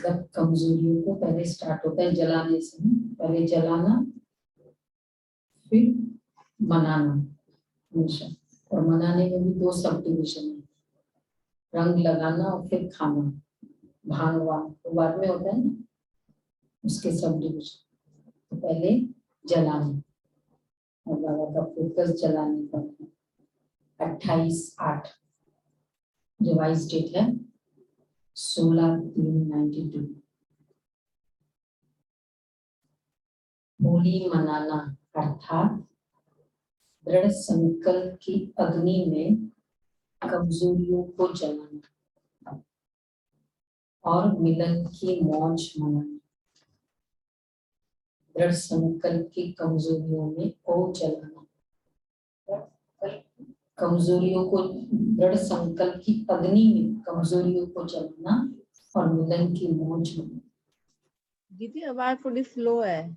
मतलब कमजोरियों को पहले स्टार्ट होता है जलाने से, पहले जलाना फिर मनाना हमेशा। और मनाने में भी 2 सब डिविजन है, रंग लगाना और फिर खाना। भांग वांग तो बाद में होता है ना, उसके सब डिविजन। तो पहले जलाना, और बाबा का फोकस जलाने पर है। 28/8 जो वाइस डेट है 16/3/92। होली मनाना अर्थात दृढ़ संकल्प की अग्नि में कमजोरियों को जलाना और मिलन की मौज मनाना। दृढ़ संकल्प की कमजोरियों में को जलाना, कमजोरियों को, दृढ़ संकल्प की अग्नि में कमजोरियों को जलाना और मिलन की मौज मनाना। दीदी आवाज थोड़ी स्लो है।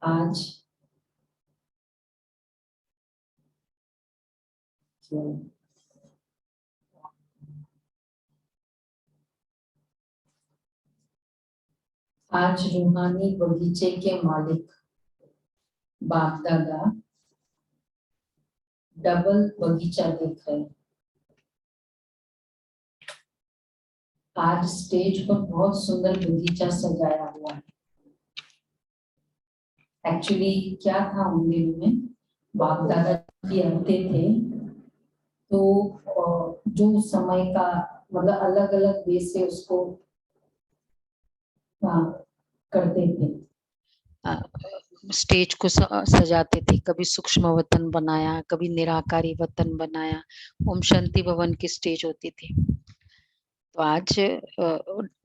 आज आज रूहानी बगीचे के मालिक बाप दादा डबल बगीचा देख रहे हैं। आज स्टेज पर बहुत सुंदर बगीचा सजाया हुआ है। एक्चुअली क्या था उन दिनों में, बाप दादा भी आते थे तो जो समय का मतलब अलग अलग वे से उसको करते थे, स्टेज को सजाते थे। कभी सूक्ष्म वतन बनाया, कभी निराकारी वतन बनाया। ओम शांति भवन की स्टेज होती थी। तो आज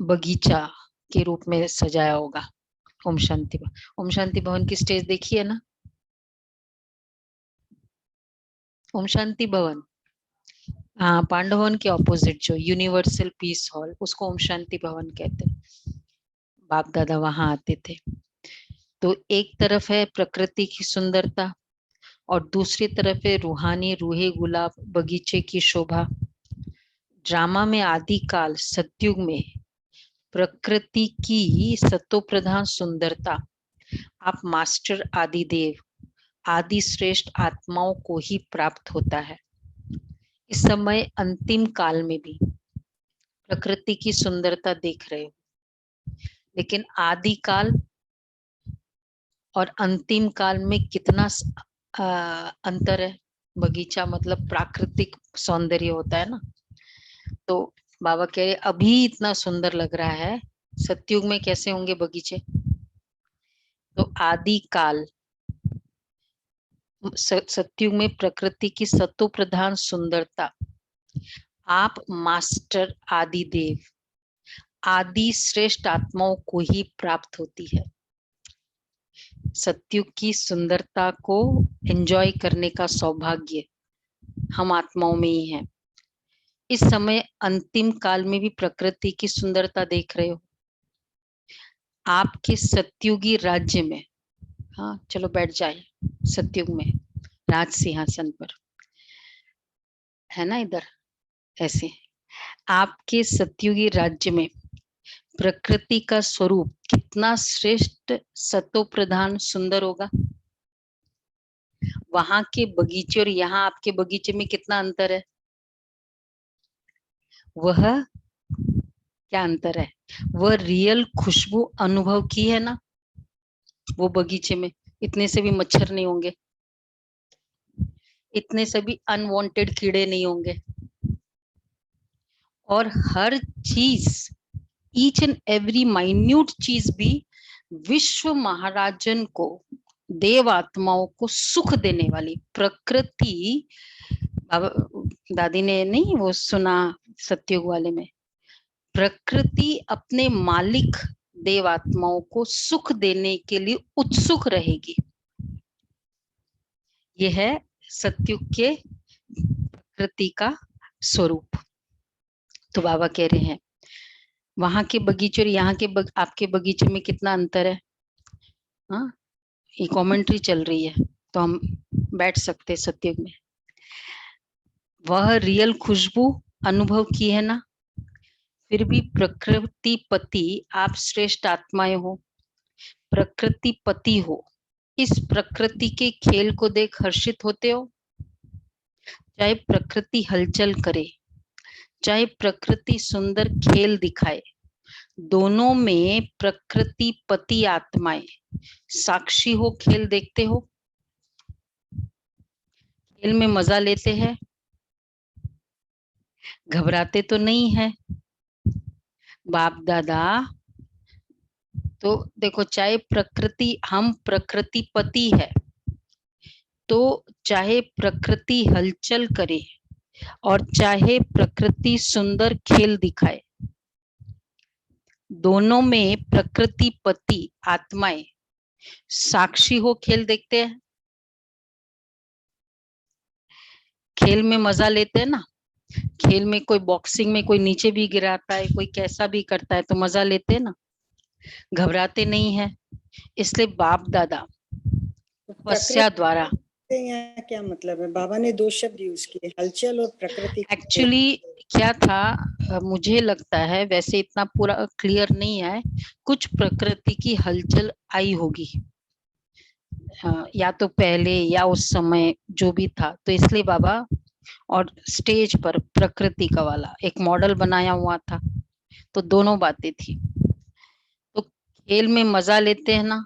बगीचा के रूप में सजाया होगा ओम शांति भवन। ओम शांति भवन की स्टेज देखी है ना? ओम शांति भवन, हाँ, पांडवन के ऑपोजिट जो यूनिवर्सल पीस हॉल, उसको ओम शांति भवन कहते हैं। बाप दादा वहां आते थे। तो एक तरफ है प्रकृति की सुंदरता और दूसरी तरफ है रूहानी रूहे गुलाब बगीचे की शोभा। ड्रामा में आदिकाल सतयुग में प्रकृति की सतो प्रधान सुंदरता आप मास्टर आदिदेव आदि श्रेष्ठ आत्माओं को ही प्राप्त होता है। इस समय अंतिम काल में भी प्रकृति की सुंदरता देख रहे हो, लेकिन आदि काल और अंतिम काल में कितना अंतर है। बगीचा मतलब प्राकृतिक सौंदर्य होता है ना। तो बाबा कह रहे अभी इतना सुंदर लग रहा है, सतयुग में कैसे होंगे बगीचे। तो आदि काल सतयुग में प्रकृति की सतो प्रधान सुंदरता आप मास्टर आदि देव आदि श्रेष्ठ आत्माओं को ही प्राप्त होती है। सतयुग की सुंदरता को एंजॉय करने का सौभाग्य हम आत्माओं में ही है। इस समय अंतिम काल में भी प्रकृति की सुंदरता देख रहे हो। आपके सतयुगी राज्य में, हाँ चलो बैठ जाए, सतयुग में राज सिंहासन पर है ना, इधर ऐसे आपके सतयुगी राज्य में प्रकृति का स्वरूप कितना श्रेष्ठ सतो प्रधान सुंदर होगा। वहां के बगीचे और यहाँ आपके बगीचे में कितना अंतर है। वह क्या अंतर है, वह रियल खुशबू अनुभव की है ना। वो बगीचे में इतने से भी मच्छर नहीं होंगे, इतने से भी अनवांटेड कीड़े नहीं होंगे, और हर चीज ईच एंड एवरी माइन्यूट चीज भी विश्व महाराजन को, देव आत्माओं को सुख देने वाली प्रकृति। दादी ने नहीं वो सुना सतयुग वाले में, प्रकृति अपने मालिक देव आत्माओं को सुख देने के लिए उत्सुक रहेगी। यह है सतयुग के प्रकृति का स्वरूप। तो बाबा कह रहे हैं वहां के बगीचे और यहाँ के आपके बगीचे में कितना अंतर है। हाँ, ये कमेंट्री चल रही है तो हम बैठ सकते सतयुग में। वह रियल खुशबू अनुभव की है ना, फिर भी प्रकृति पति, आप श्रेष्ठ आत्माएं हो, प्रकृति पति हो, इस प्रकृति के खेल को देख हर्षित होते हो? चाहे प्रकृति हलचल करे, चाहे प्रकृति सुंदर खेल दिखाए, दोनों में प्रकृति पति आत्माएं साक्षी हो, खेल देखते हो, खेल में मजा लेते हैं, घबराते तो नहीं है। बाप दादा तो देखो, चाहे प्रकृति, हम प्रकृति पति है, तो चाहे प्रकृति हलचल करे और चाहे प्रकृति सुंदर खेल दिखाए, दोनों में प्रकृति पति आत्माएं साक्षी हो, खेल देखते हैं, खेल में मजा लेते हैं ना। खेल में कोई बॉक्सिंग में कोई नीचे भी गिराता है, कोई कैसा भी करता है, तो मजा लेते हैं ना, घबराते नहीं है। इसलिए बाप दादा तपस्या द्वारा, यहाँ क्या मतलब है? बाबा ने दो शब्द यूज किए, हलचल और प्रकृति। एक्चुअली क्या था, मुझे लगता है, वैसे इतना पूरा क्लियर नहीं है, कुछ प्रकृति की हलचल आई होगी, या तो पहले या उस समय जो भी था, तो इसलिए बाबा और स्टेज पर प्रकृति का वाला एक मॉडल बनाया हुआ था, तो दोनों बातें थी। तो खेल में मजा लेते हैं ना,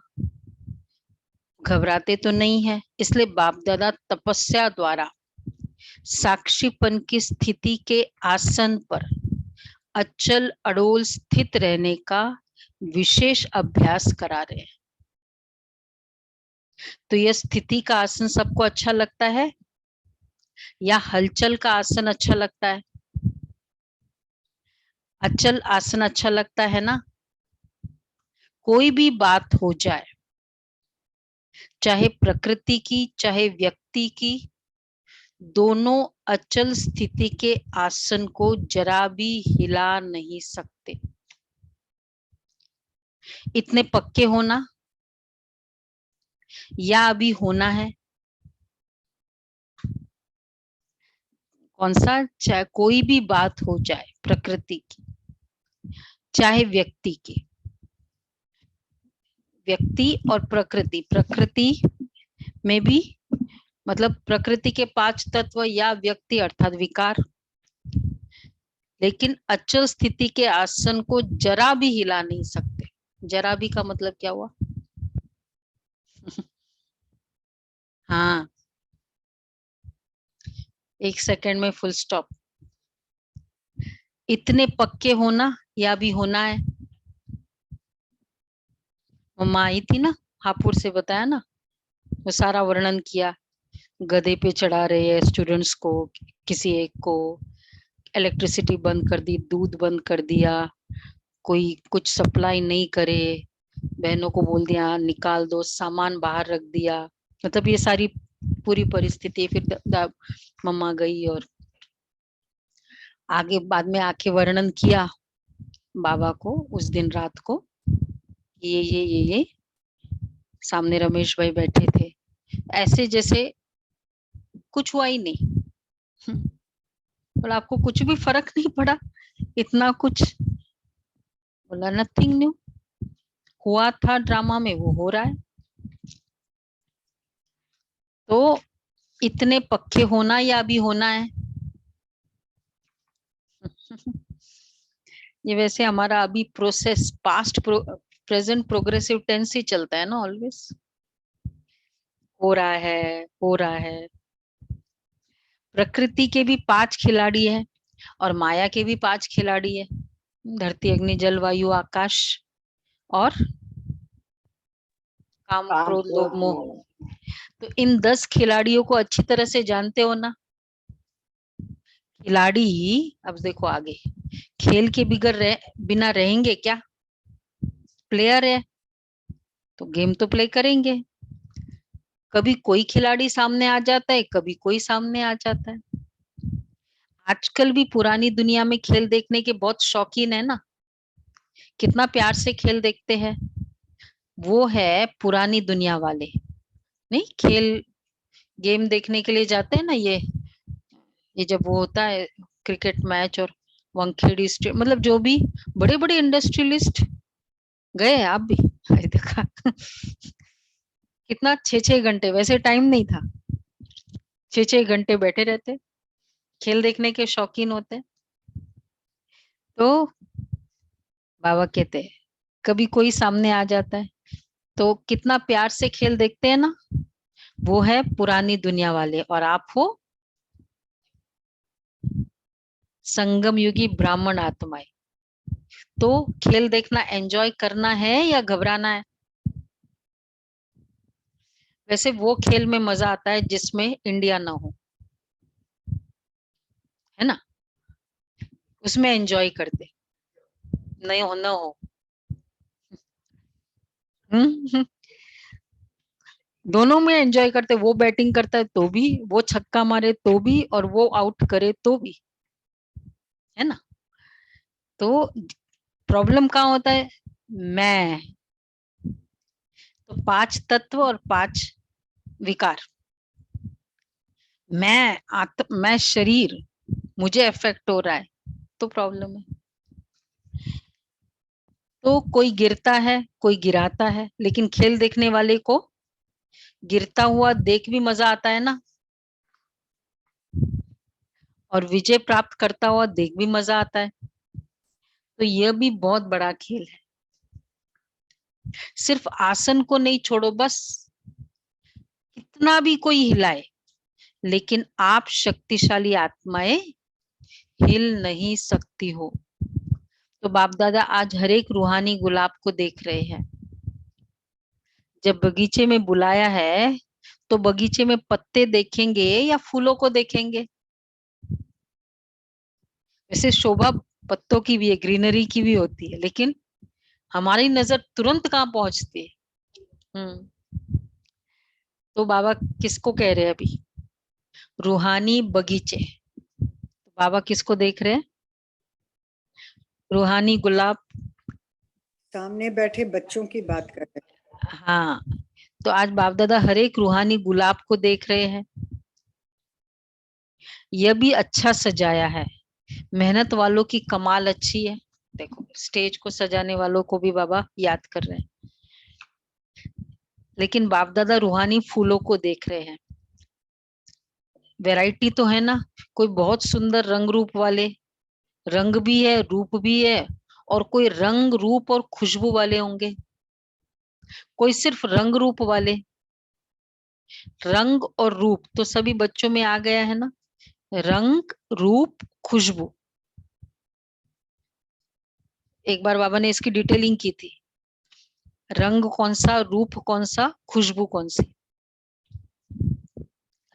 घबराते तो नहीं है, इसलिए बाप दादा तपस्या द्वारा साक्षीपन की स्थिति के आसन पर अचल अडोल स्थित रहने का विशेष अभ्यास करा रहे हैं। तो यह स्थिति का आसन सबको अच्छा लगता है या हलचल का आसन अच्छा लगता है? अचल आसन अच्छा लगता है ना। कोई भी बात हो जाए, चाहे प्रकृति की चाहे व्यक्ति की, दोनों अचल स्थिति के आसन को जरा भी हिला नहीं सकते। इतने पक्के होना या अभी होना है? कौन सा? चाहे कोई भी बात हो जाए, प्रकृति की चाहे व्यक्ति की, व्यक्ति और प्रकृति, प्रकृति में भी मतलब प्रकृति के 5 तत्व या व्यक्ति अर्थात विकार, लेकिन अचल स्थिति के आसन को जरा भी हिला नहीं सकते। जरा भी का मतलब क्या हुआ? हाँ, 1 सेकंड में फुल स्टॉप। इतने पक्के होना या भी होना है? मम्मा आई थी ना, हापुड़ से बताया ना, वो सारा वर्णन किया। गधे पे चढ़ा रहे हैं स्टूडेंट्स को, किसी एक को इलेक्ट्रिसिटी बंद कर दी, दूध बंद कर दिया, कोई कुछ सप्लाई नहीं करे, बहनों को बोल दिया निकाल दो, सामान बाहर रख दिया, मतलब ये सारी पूरी परिस्थिति। फिर मम्मा गई और आगे बाद में आके वर्णन किया बाबा को उस दिन रात को, ये सामने रमेश भाई बैठे थे, ऐसे जैसे कुछ हुआ ही नहीं। बोला आपको कुछ भी फर्क नहीं पड़ा? इतना कुछ? बोला नथिंग न्यू, हुआ था ड्रामा में, वो हो रहा है। तो इतने पक्के होना या भी होना है? ये वैसे हमारा अभी process past present progressive tense ही चलता है ना ऑलवेज। हो रहा है, हो रहा है। प्रकृति के भी 5 खिलाड़ी है और माया के भी 5 खिलाड़ी है, धरती अग्नि जल वायु आकाश और काम क्रोध लोभ मोह। तो इन 10 खिलाड़ियों को अच्छी तरह से जानते हो ना। खिलाड़ी अब देखो आगे, खेल के बिना रहेंगे क्या? प्लेयर है तो गेम तो प्ले करेंगे। कभी कोई खिलाड़ी सामने आ जाता है, कभी कोई सामने आ जाता है। आजकल भी पुरानी दुनिया में खेल देखने के बहुत शौकीन है ना, कितना प्यार से खेल देखते हैं। वो है पुरानी दुनिया वाले। नहीं, खेल गेम देखने के लिए जाते हैं ना, ये जब वो होता है क्रिकेट मैच और वंखेड़ी स्ट्रीट, मतलब जो भी बड़े बड़े इंडस्ट्रियलिस्ट गए आप भी, अरे देखा कितना 6-6 घंटे, वैसे टाइम नहीं था, 6-6 घंटे बैठे रहते, खेल देखने के शौकीन होते। तो बाबा कहते हैं कभी कोई सामने आ जाता है तो कितना प्यार से खेल देखते हैं ना, वो है पुरानी दुनिया वाले, और आप हो संगम युगी ब्राह्मण आत्माएं। तो खेल देखना एंजॉय करना है या घबराना है? वैसे वो खेल में मजा आता है जिसमें इंडिया ना हो, है ना, उसमें एंजॉय करते, नहीं हो ना हो। हम्म, दोनों में एंजॉय करते, वो बैटिंग करता है तो भी, वो छक्का मारे तो भी, और वो आउट करे तो भी, है ना। तो प्रॉब्लम कहाँ होता है? मैं, तो 5 तत्व और 5 विकार, मैं शरीर, मुझे इफेक्ट हो रहा है, तो प्रॉब्लम है। तो कोई गिरता है, कोई गिराता है, लेकिन खेल देखने वाले को गिरता हुआ देख भी मजा आता है ना, और विजय प्राप्त करता हुआ देख भी मजा आता है। तो यह भी बहुत बड़ा खेल है। सिर्फ आसन को नहीं छोड़ो, बस कितना भी कोई हिलाए, लेकिन आप शक्तिशाली आत्माएं हिल नहीं सकती हो। तो बाप दादा आज हर एक रूहानी गुलाब को देख रहे हैं। जब बगीचे में बुलाया है तो बगीचे में पत्ते देखेंगे या फूलों को देखेंगे? वैसे शोभा पत्तों की भी है, ग्रीनरी की भी होती है, लेकिन हमारी नजर तुरंत कहाँ पहुंचती है। तो बाबा किसको कह रहे हैं अभी? रूहानी बगीचे। तो बाबा किसको देख रहे हैं? रूहानी गुलाब। सामने बैठे बच्चों की बात कर रहे हैं। हाँ, तो आज बाप दादा हर एक रूहानी गुलाब को देख रहे हैं। यह भी अच्छा सजाया है, मेहनत वालों की कमाल अच्छी है। देखो स्टेज को सजाने वालों को भी बाबा याद कर रहे हैं, लेकिन बाप दादा रूहानी फूलों को देख रहे हैं। वैरायटी तो है ना, कोई बहुत सुंदर रंग रूप वाले, रंग भी है रूप भी है, और कोई रंग रूप और खुशबू वाले होंगे, कोई सिर्फ रंग रूप वाले। रंग और रूप तो सभी बच्चों में आ गया है ना, रंग रूप खुशबू। एक बार बाबा ने इसकी डिटेलिंग की थी, रंग कौन सा, रूप कौन सा, खुशबू कौन सी।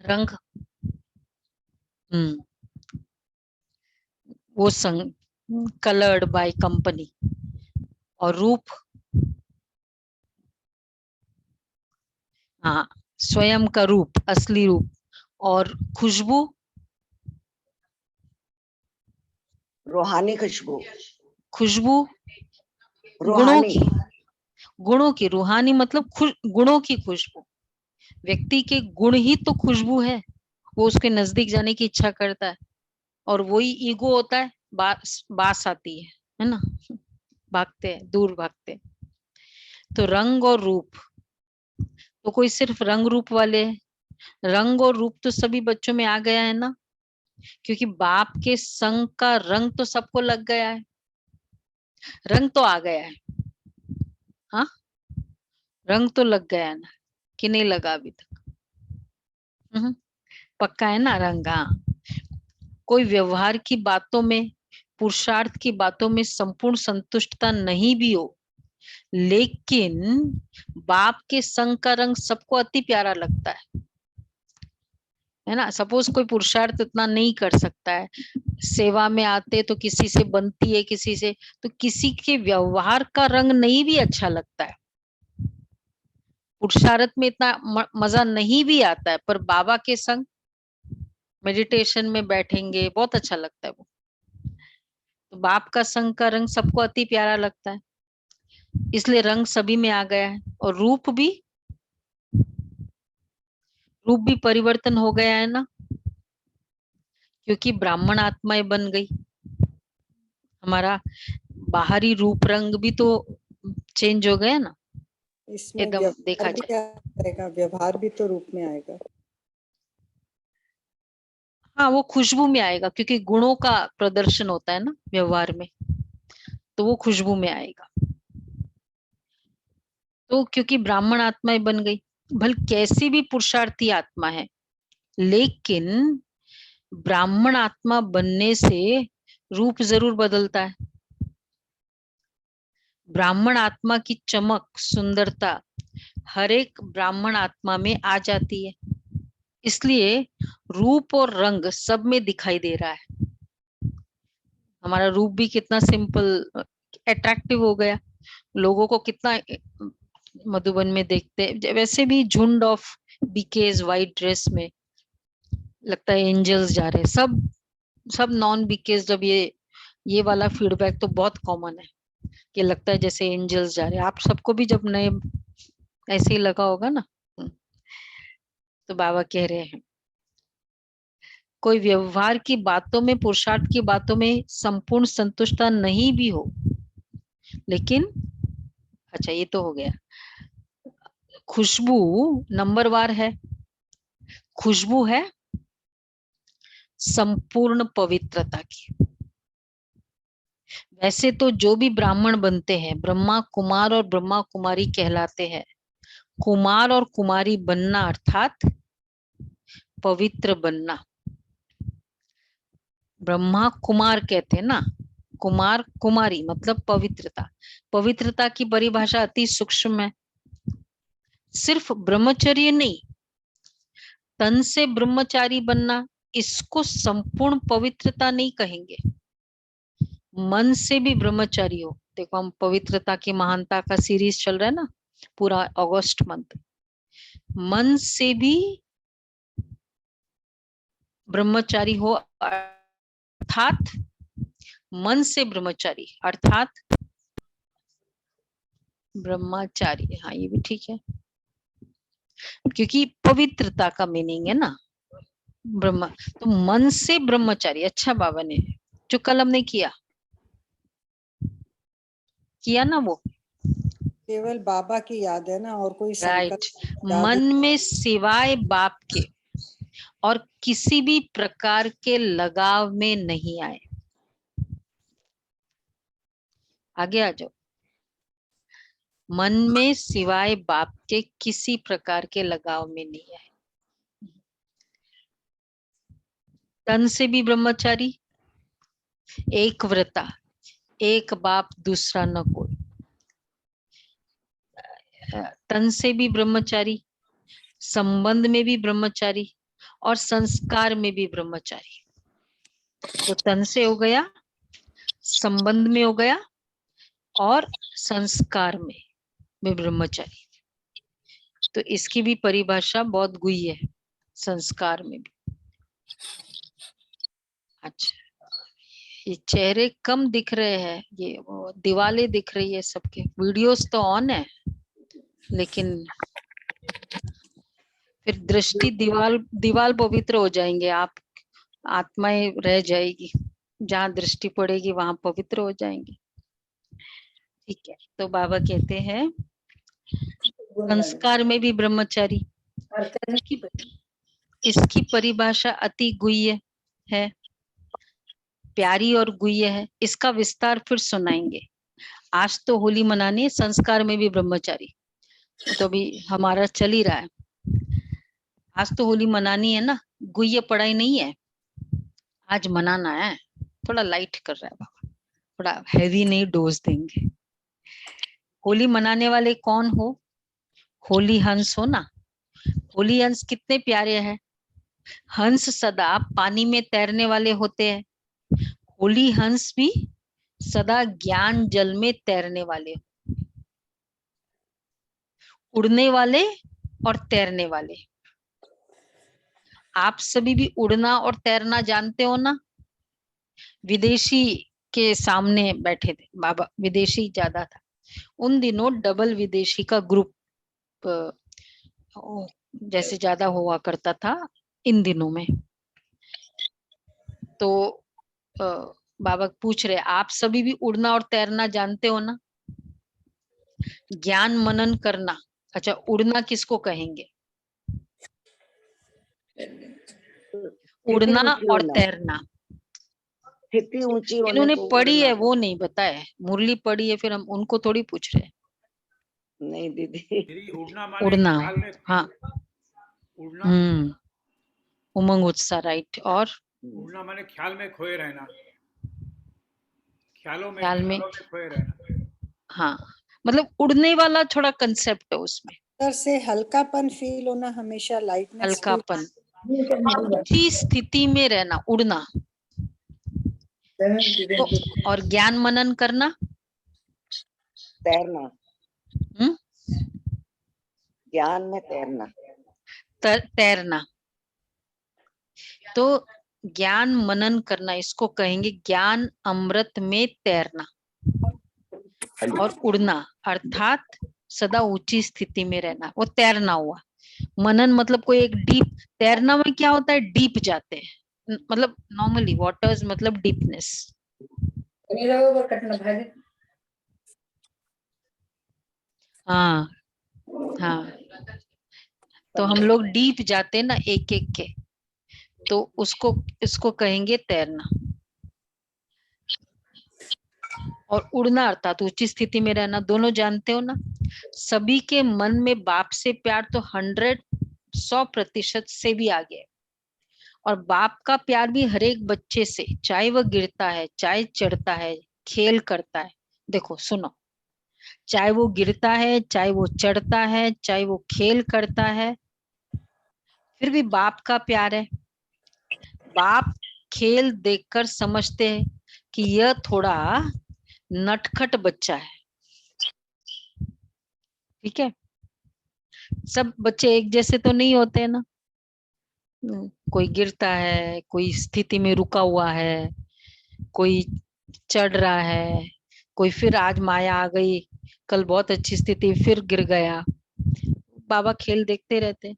रंग वो संग कलर्ड बाय कंपनी, और रूप हाँ स्वयं का रूप, असली रूप। और खुशबू रूहानी खुशबू, खुशबू गुणों रूहानी की, गुणों की। रूहानी मतलब गुणों की खुशबू। व्यक्ति के गुण ही तो खुशबू है, वो उसके नजदीक जाने की इच्छा करता है, और वही ईगो होता है, बास आती है ना, भागते हैं, दूर भागते हैं। तो रंग और रूप, तो कोई सिर्फ रंग रूप वाले हैं। रंग और रूप तो सभी बच्चों में आ गया है ना, क्योंकि बाप के संग का रंग तो सबको लग गया है, रंग तो आ गया है। हाँ, रंग तो लग गया है ना, कि नहीं लगा अभी तक? पक्का है ना रंग। हाँ, कोई व्यवहार की बातों में, पुरुषार्थ की बातों में संपूर्ण संतुष्टता नहीं भी हो, लेकिन बाप के संग का रंग सबको अति प्यारा लगता है ना। सपोज कोई पुरुषार्थ इतना नहीं कर सकता है, सेवा में आते तो किसी से बनती है, किसी से, तो किसी के व्यवहार का रंग नहीं भी अच्छा लगता है। पुरुषार्थ में इतना मजा नहीं भी आता है, पर बाबा के संग मेडिटेशन में बैठेंगे बहुत अच्छा लगता है वो। तो बाप का संग का रंग सबको अति प्यारा लगता है, इसलिए रंग सभी में आ गया है। और रूप भी परिवर्तन हो गया है ना, क्योंकि ब्राह्मण आत्माएं बन गई। हमारा बाहरी रूप रंग भी तो चेंज हो गया ना, इसमें एकदम व्यवहार देखा भी जाए। आएगा, व्यवहार भी तो रूप में आएगा। हाँ, वो खुशबू में आएगा क्योंकि गुणों का प्रदर्शन होता है ना व्यवहार में, तो वो खुशबू में आएगा। तो क्योंकि ब्राह्मण आत्माएं बन गई, भल कैसी भी पुरुषार्थी आत्मा है, लेकिन ब्राह्मण आत्मा बनने से रूप जरूर बदलता है। ब्राह्मण आत्मा की चमक, सुंदरता हर एक ब्राह्मण आत्मा में आ जाती है, इसलिए रूप और रंग सब में दिखाई दे रहा है। हमारा रूप भी कितना सिंपल अट्रैक्टिव हो गया, लोगों को कितना मधुबन में देखते हैं। वैसे भी झुंड ऑफ बीकेज वाइट ड्रेस में लगता है एंजल्स जा रहे हैं, सब नॉन बीकेज। जब ये वाला फीडबैक तो बहुत कॉमन है कि लगता है जैसे एंजल्स जा रहे हैं। आप सबको भी जब नए ऐसे ही लगा होगा ना। तो बाबा कह रहे हैं कोई व्यवहार की बातों में, पुरुषार्थ की बातों में संपूर्ण संतुष्टता नहीं भी हो, लेकिन अच्छा ये तो हो गया। खुशबू नंबरवार है, खुशबू है संपूर्ण पवित्रता की। वैसे तो जो भी ब्राह्मण बनते हैं ब्रह्मा कुमार और ब्रह्मा कुमारी कहलाते हैं। कुमार और कुमारी बनना अर्थात पवित्र बनना। ब्रह्मा कुमार कहते हैं ना, कुमार कुमारी मतलब पवित्रता। पवित्रता की परिभाषा अति सूक्ष्म है। सिर्फ ब्रह्मचर्य नहीं, तन से ब्रह्मचारी बनना, इसको संपूर्ण पवित्रता नहीं कहेंगे। मन से भी ब्रह्मचारी हो। देखो हम पवित्रता की महानता का सीरीज चल रहा है ना पूरा अगस्त मंथ। मन से भी ब्रह्मचारी हो अर्थात मन से ब्रह्मचारी अर्थात ब्रह्मचारी। हाँ ये भी ठीक है, क्योंकि पवित्रता का मीनिंग है ना ब्रह्म। तो मन से ब्रह्मचारी। अच्छा बाबा ने जो कल हमने किया ना वो केवल बाबा की याद है ना, और कोई राइट। संकल्प याद मन ही में सिवाय बाप के और किसी भी प्रकार के लगाव में नहीं आए। आगे आ जाओ। मन में सिवाय बाप के किसी प्रकार के लगाव में नहीं आए। तन से भी ब्रह्मचारी, एक व्रता, एक बाप दूसरा न कोई। तन से भी ब्रह्मचारी, संबंध में भी ब्रह्मचारी और संस्कार में भी ब्रह्मचारी। तो तन से हो गया, संबंध में हो गया और संस्कार में ब्रह्मचारी। तो इसकी भी परिभाषा बहुत गुही है, संस्कार में भी। अच्छा ये चेहरे कम दिख रहे हैं, ये वो दीवारें दिख रही है सबके। वीडियोस तो ऑन है लेकिन फिर दृष्टि दीवाल पवित्र हो जाएंगे आप, आत्माएं रह जाएगी। जहाँ दृष्टि पड़ेगी वहां पवित्र हो जाएंगे। ठीक है, तो बाबा कहते हैं संस्कार में भी ब्रह्मचारी। इसकी परिभाषा अति गुह्य है, प्यारी और गुह्य है। इसका विस्तार फिर सुनाएंगे। आज तो होली मनानी है, संस्कार में भी ब्रह्मचारी तो अभी हमारा चल ही रहा है। आज तो होली मनानी है ना, गुह्य पढ़ाई नहीं है, आज मनाना है। थोड़ा लाइट कर रहा है बाबा, थोड़ा हैवी नहीं डोज देंगे। होली मनाने वाले कौन हो? होली हंस हो ना। होली हंस कितने प्यारे हैं। हंस सदा पानी में तैरने वाले होते हैं, होली हंस भी सदा ज्ञान जल में तैरने वाले, उड़ने वाले और तैरने वाले। आप सभी भी उड़ना और तैरना जानते हो ना। विदेशी के सामने बैठे थे बाबा, विदेशी ज्यादा था उन दिनों, डबल विदेशी का ग्रुप जैसे ज्यादा हुआ करता था इन दिनों में। तो बाबा पूछ रहे आप सभी भी उड़ना और तैरना जानते हो ना? ज्ञान मनन करना, अच्छा उड़ना किसको कहेंगे? उड़ना ऊंची और होना, तैरना स्थिति ऊंची होने इन्होंने को पढ़ी उड़ना है वो बोलते नहीं बताया है, मुरली पढ़ी है फिर हम उनको थोड़ी पूछ रहे हैं। हैं। नहीं दीदी, दीदी उड़ना माने उड़ना, ख्याल में हाँ, उड़ना उमंग उत्साह, राइट। और उड़ना माने ख्याल में खोए रहना, ख्याल में, ख्यालों में खोए रहना। हाँ मतलब उड़ने वाला थोड़ा कंसेप्ट है उसमें, अंदर से हल्कापन फील होना, हमेशा लाइटनेस फील। हल्कापन, ऊंची स्थिति में रहना, उड़ना। तो और ज्ञान मनन करना, तैरना, हम्म, ज्ञान में तैरना। तैरना। तो ज्ञान मनन करना इसको कहेंगे ज्ञान अमृत में तैरना। और उड़ना अर्थात सदा ऊंची स्थिति में रहना, वो तैरना हुआ। मनन मतलब कोई एक डीप, तैरना में क्या होता है, डीप जाते हैं, मतलब नॉर्मली वाटर्स मतलब डीपनेस। हाँ हाँ, तो हम लोग डीप जाते हैं ना एक एक के, तो उसको इसको कहेंगे तैरना। और उड़ना अर्थात ऊंची स्थिति में रहना, दोनों जानते हो ना। सभी के मन में बाप से प्यार तो 100% से भी आगे है। और बाप का प्यार भी हर एक बच्चे से, चाहे वह गिरता है, चाहे चढ़ता है, खेल करता है। देखो सुनो, चाहे वो गिरता है, चाहे वो चढ़ता है, चाहे वो खेल करता है, फिर भी बाप का प्यार है। बाप खेल देखकर समझते हैं कि यह थोड़ा नटखट बच्चा है, ठीक है। सब बच्चे एक जैसे तो नहीं होते ना, कोई गिरता है, कोई स्थिति में रुका हुआ है, कोई चढ़ रहा है, कोई फिर आज माया आ गई, कल बहुत अच्छी स्थिति फिर गिर गया। बाबा खेल देखते रहते।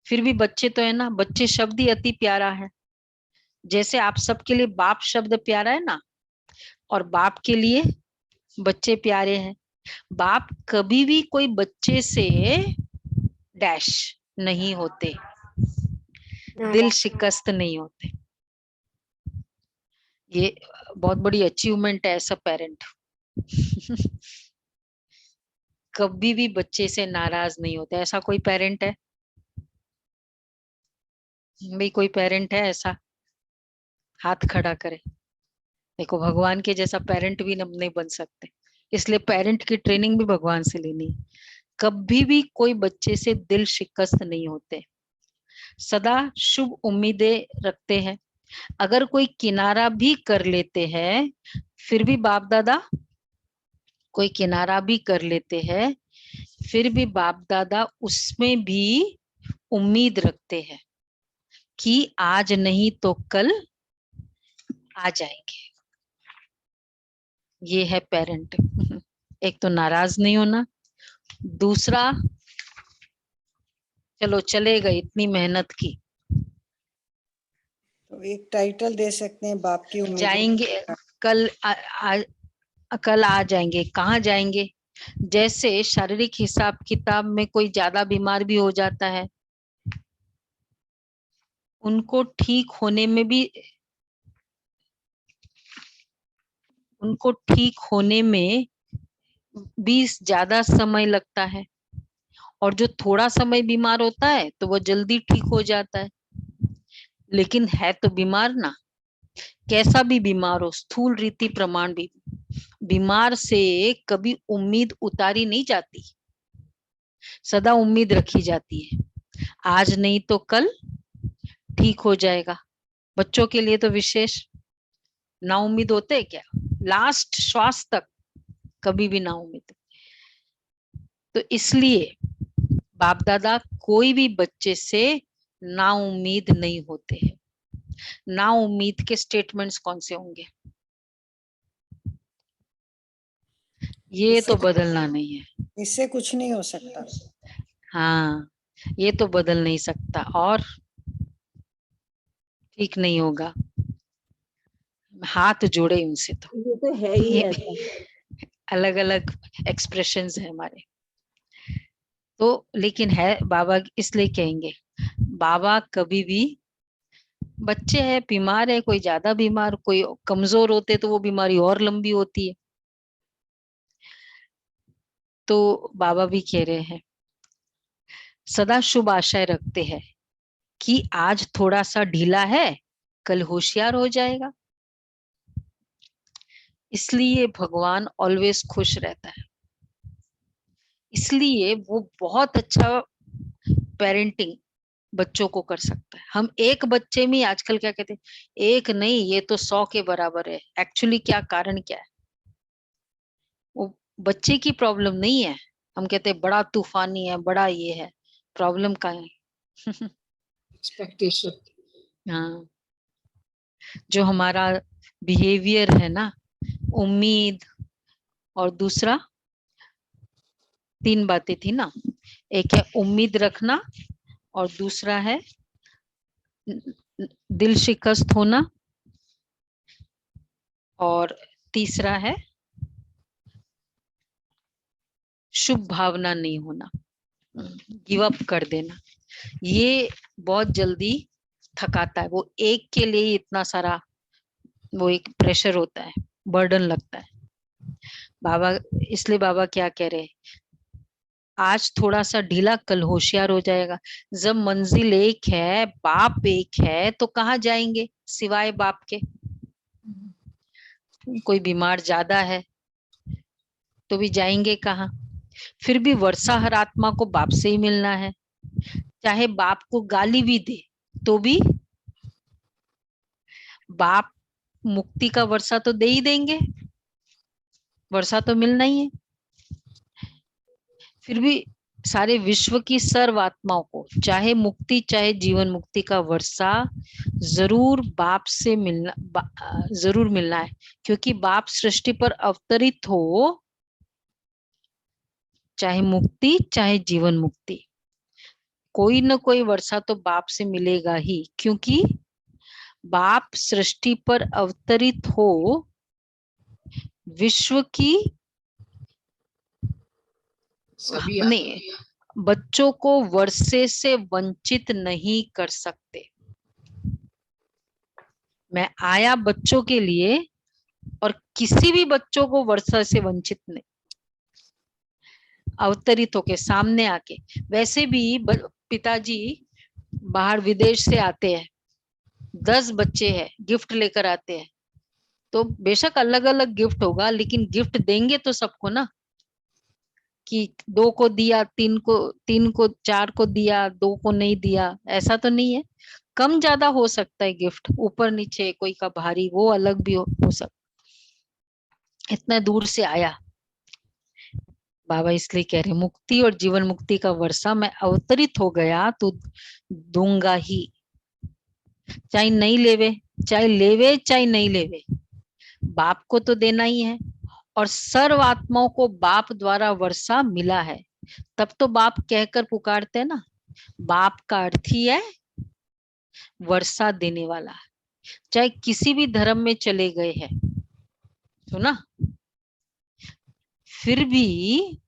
फिर भी बच्चे तो है ना, बच्चे शब्द ही अति प्यारा है। जैसे आप सबके लिए बाप शब्द प्यारा है ना, और बाप के लिए बच्चे प्यारे हैं। बाप कभी भी कोई बच्चे से डैश नहीं होते, दिल शिकस्त नहीं होते। ये बहुत बड़ी अचीवमेंट है ऐसा पेरेंट। कभी भी बच्चे से नाराज नहीं होते, ऐसा कोई पेरेंट है भाई? कोई पेरेंट है ऐसा? हाथ खड़ा करे। देखो भगवान के जैसा पेरेंट भी हम नहीं बन सकते, इसलिए पेरेंट की ट्रेनिंग भी भगवान से लेनी है। कभी भी कोई बच्चे से दिल शिकस्त नहीं होते, सदा शुभ उम्मीदें रखते हैं। अगर कोई किनारा भी कर लेते हैं, फिर भी बाप दादा, कोई किनारा भी कर लेते हैं, फिर भी बाप दादा उसमें भी उम्मीद रखते हैं कि आज नहीं तो कल आ जाएंगे। ये है पेरेंट। एक तो नाराज नहीं होना, दूसरा चलो चले गए, इतनी मेहनत की, तो एक टाइटल दे सकते हैं, बाप की उम्मीदें। जाएंगे कल कल आ जाएंगे, कहाँ जाएंगे? जैसे शारीरिक हिसाब किताब में कोई ज्यादा बीमार भी हो जाता है, उनको ठीक होने में भी, उनको ठीक होने में भी ज्यादा समय लगता है। और जो थोड़ा समय बीमार होता है तो वो जल्दी ठीक हो जाता है। लेकिन है तो बीमार ना, कैसा भी बीमार हो, स्थूल रीति प्रमाण भी, बीमार से कभी उम्मीद उतारी नहीं जाती, सदा उम्मीद रखी जाती है, आज नहीं तो कल ठीक हो जाएगा। बच्चों के लिए तो विशेष, ना उम्मीद होते हैं क्या, लास्ट श्वास तक कभी भी ना उम्मीद। तो इसलिए बाप दादा कोई भी बच्चे से ना उम्मीद नहीं होते हैं। ना उम्मीद के स्टेटमेंट्स कौन से होंगे? ये तो बदलना नहीं है। इससे कुछ नहीं हो सकता। हाँ, ये तो बदल नहीं सकता और ठीक नहीं होगा। हाथ जोड़े उनसे। तो ये तो है ही ये ऐसा। अलग अलग एक्सप्रेशंस है हमारे। तो लेकिन है बाबा इसलिए कहेंगे, बाबा कभी भी, बच्चे है बीमार है, कोई ज्यादा बीमार, कोई कमजोर होते तो वो बीमारी और लंबी होती है। तो बाबा भी कह रहे हैं, सदा शुभ आशय रखते हैं कि आज थोड़ा सा ढीला है, कल होशियार हो जाएगा। इसलिए भगवान ऑलवेज खुश रहता है, इसलिए वो बहुत अच्छा पेरेंटिंग बच्चों को कर सकता है। हम एक बच्चे में आजकल क्या कहते हैं, एक नहीं ये तो 100 के बराबर है। एक्चुअली क्या कारण क्या है, वो बच्चे की प्रॉब्लम नहीं है। हम कहते हैं बड़ा तूफानी है, बड़ा ये है, प्रॉब्लम का है एक्सपेक्टेशन। हाँ, जो हमारा बिहेवियर है ना, उम्मीद, और दूसरा 3 बातें थी ना, एक है उम्मीद रखना, और दूसरा है दिल शिकस्त होना, और तीसरा है शुभ भावना नहीं होना, गिव अप कर देना। ये बहुत जल्दी थकाता है। वो एक के लिए ही इतना सारा वो एक प्रेशर होता है, बर्डन लगता है। बाबा इसलिए बाबा क्या कह रहे हैं, आज थोड़ा सा ढीला, कल होशियार हो जाएगा। जब मंजिल एक है, बाप एक है, तो कहाँ जाएंगे सिवाय बाप के। कोई बीमार ज्यादा है तो भी जाएंगे कहाँ। फिर भी वर्षा हर आत्मा को बाप से ही मिलना है। चाहे बाप को गाली भी दे तो भी बाप मुक्ति का वर्षा तो दे ही देंगे, वर्षा तो मिलना ही है। फिर भी सारे विश्व की सर्व आत्माओं को चाहे मुक्ति चाहे जीवन मुक्ति का वर्षा जरूर बाप से मिलना, जरूर मिलना है। क्योंकि बाप सृष्टि पर अवतरित हो, चाहे मुक्ति चाहे जीवन मुक्ति, कोई न कोई वर्षा तो बाप से मिलेगा ही। क्योंकि बाप सृष्टि पर अवतरित हो, विश्व की सभी नहीं, बच्चों को वर्षे से वंचित नहीं कर सकते। मैं आया बच्चों के लिए, और किसी भी बच्चों को वर्षा से वंचित नहीं, अवतरित होके सामने आके। वैसे भी पिताजी बाहर विदेश से आते हैं, 10 बच्चे हैं, गिफ्ट लेकर आते हैं, तो बेशक अलग अलग गिफ्ट होगा, लेकिन गिफ्ट देंगे तो सबको ना, कि 2 को दिया, 3 को 4 को दिया, 2 को नहीं दिया, ऐसा तो नहीं है। कम ज्यादा हो सकता है गिफ्ट, ऊपर नीचे, कोई का भारी, वो अलग भी हो सकता। इतना दूर से आया बाबा, इसलिए कह रहे मुक्ति और जीवन मुक्ति का वर्षा मैं अवतरित हो गया तो दूंगा ही। चाहे नहीं लेवे, चाहे लेवे चाहे नहीं लेवे, बाप को तो देना ही है। और सर्व आत्माओं को बाप द्वारा वर्षा मिला है, तब तो बाप कहकर पुकारते हैं ना। बाप का अर्थ ही है वर्षा देने वाला। चाहे किसी भी धर्म में चले गए हैं, सुना, फिर भी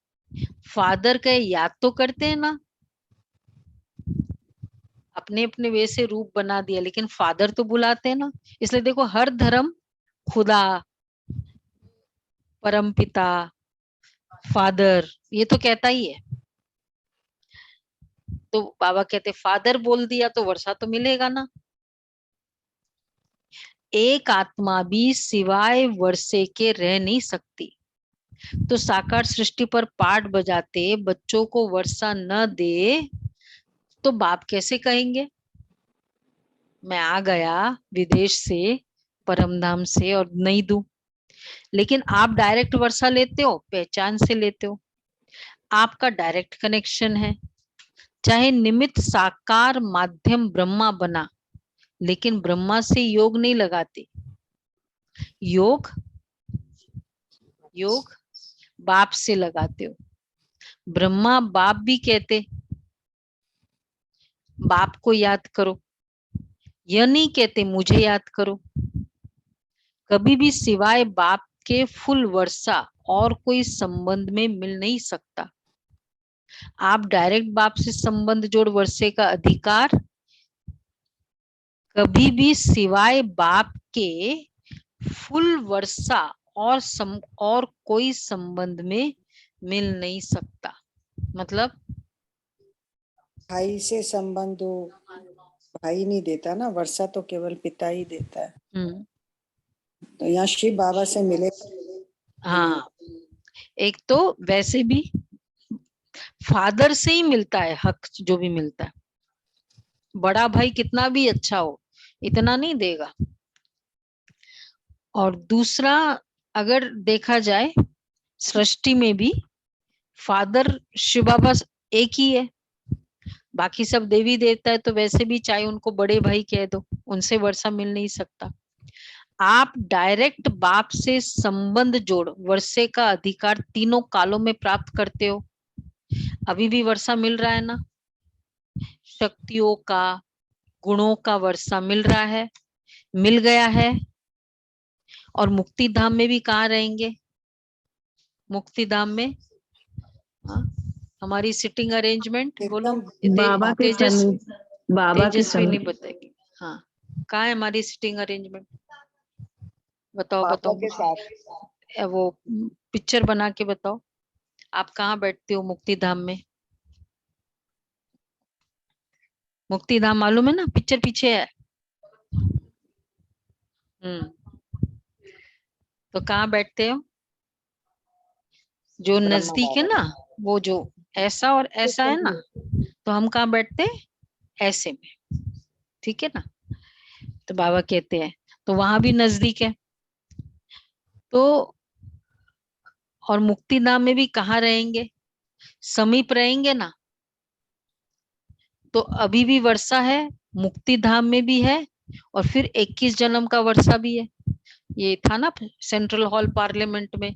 फादर का याद तो करते हैं ना। अपने अपने वे से रूप बना दिया, लेकिन फादर तो बुलाते हैं ना। इसलिए देखो, हर धर्म खुदा, परमपिता, फादर, ये तो कहता ही है। तो बाबा कहते फादर बोल दिया तो वर्षा तो मिलेगा ना। एक आत्मा भी सिवाय वर्षे के रह नहीं सकती। तो साकार सृष्टि पर पाठ बजाते बच्चों को वर्षा न दे तो बाप कैसे कहेंगे मैं आ गया विदेश से, परमधाम से, और नहीं दूं। लेकिन आप डायरेक्ट वर्षा लेते हो, पहचान से लेते हो, आपका डायरेक्ट कनेक्शन है। चाहे निमित्त साकार माध्यम ब्रह्मा बना, लेकिन ब्रह्मा से योग नहीं लगाते। योग बाप से लगाते हो। ब्रह्मा बाप भी कहते बाप को याद करो, यह नहीं कहते मुझे याद करो। कभी भी सिवाय बाप के फुल वर्षा और कोई संबंध में मिल नहीं सकता। आप डायरेक्ट बाप से संबंध जोड़ वर्षे का अधिकार कभी भी सिवाय बाप के फुल वर्षा और कोई संबंध में मिल नहीं सकता। मतलब भाई से संबंध हो, भाई नहीं देता ना, वर्षा तो केवल पिता ही देता है। तो यहाँ शिव बाबा से मिले। हाँ, एक तो वैसे भी फादर से ही मिलता है हक, जो भी मिलता है। बड़ा भाई कितना भी अच्छा हो, इतना नहीं देगा। और दूसरा, अगर देखा जाए सृष्टि में भी फादर शिव बाबा एक ही है, बाकी सब देवी देवता है। तो वैसे भी चाहे उनको बड़े भाई कह दो, उनसे वर्षा मिल नहीं सकता। आप डायरेक्ट बाप से संबंध जोड़ वर्षे का अधिकार तीनों कालों में प्राप्त करते हो। अभी भी वर्षा मिल रहा है ना, शक्तियों का, गुणों का वर्षा मिल रहा है, मिल गया है। और मुक्ति धाम में भी कहाँ रहेंगे? मुक्ति धाम में हमारी सिटिंग अरेंजमेंट बोलो। बाबा के समीप, बाबा के तेजस्वी नहीं समीप। बताएगी। हाँ, कहाँ है हमारी सिटिंग अरेंजमेंट? बताओ पापा बताओ, के साथ। वो पिक्चर बना के बताओ, आप कहाँ बैठते हो मुक्ति धाम में? मुक्ति धाम मालूम है ना, पिक्चर पीछे है। तो कहाँ बैठते हो? जो ब्रह्मा नजदीक है बाबा ना, वो जो ऐसा और ऐसा है ना, तो हम कहाँ बैठते हैं? ऐसे में, ठीक है ना। तो बाबा कहते हैं तो वहां भी नजदीक है। तो और मुक्ति धाम में भी कहाँ रहेंगे? समीप रहेंगे ना। तो अभी भी वर्षा है, मुक्ति धाम में भी है, और फिर 21 जन्म का वर्षा भी है। ये था ना सेंट्रल हॉल पार्लियामेंट में,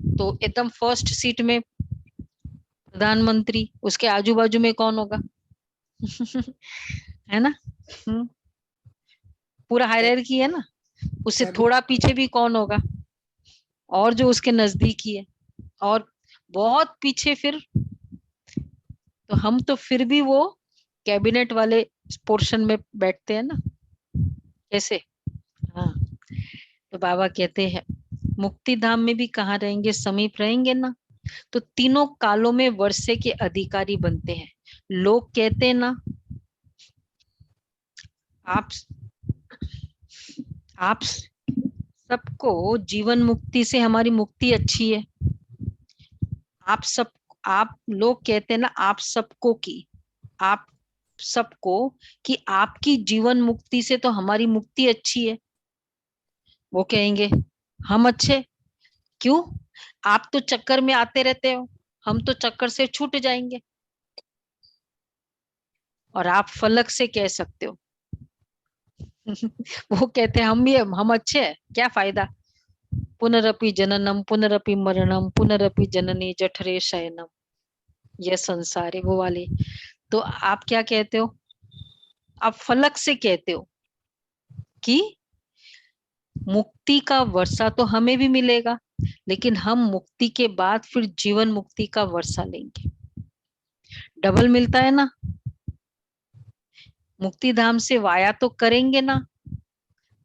तो एकदम फर्स्ट सीट में प्रधानमंत्री, उसके आजू बाजू में कौन होगा? है ना। पूरा हायरार्की है ना। उससे थोड़ा पीछे भी कौन होगा? और जो उसके नजदीक ही है, और बहुत पीछे फिर तो हम तो फिर भी वो कैबिनेट वाले पोर्शन में बैठते हैं ना। कैसे? हाँ, तो बाबा कहते हैं मुक्ति धाम में भी कहाँ रहेंगे? समीप रहेंगे ना। तो तीनों कालों में वर्षे के अधिकारी बनते हैं। लोग कहते हैं ना, आप सबको जीवन मुक्ति से हमारी मुक्ति अच्छी है। आप लोग कहते हैं ना, आप सबको कि आपकी जीवन मुक्ति से तो हमारी मुक्ति अच्छी है। वो कहेंगे हम अच्छे क्यों? आप तो चक्कर में आते रहते हो, हम तो चक्कर से छूट जाएंगे। और आप फलक से कह सकते हो। वो कहते हैं हम अच्छे हैं, क्या फायदा? पुनरपि जननम पुनरपि मरणम पुनरपि जननी जठरे शयनम, यह संसार है वो वाले। तो आप क्या कहते हो? आप फलक से कहते हो कि मुक्ति का वर्षा तो हमें भी मिलेगा, लेकिन हम मुक्ति के बाद फिर जीवन मुक्ति का वर्षा लेंगे। डबल मिलता है ना। मुक्ति धाम से वाया तो करेंगे ना।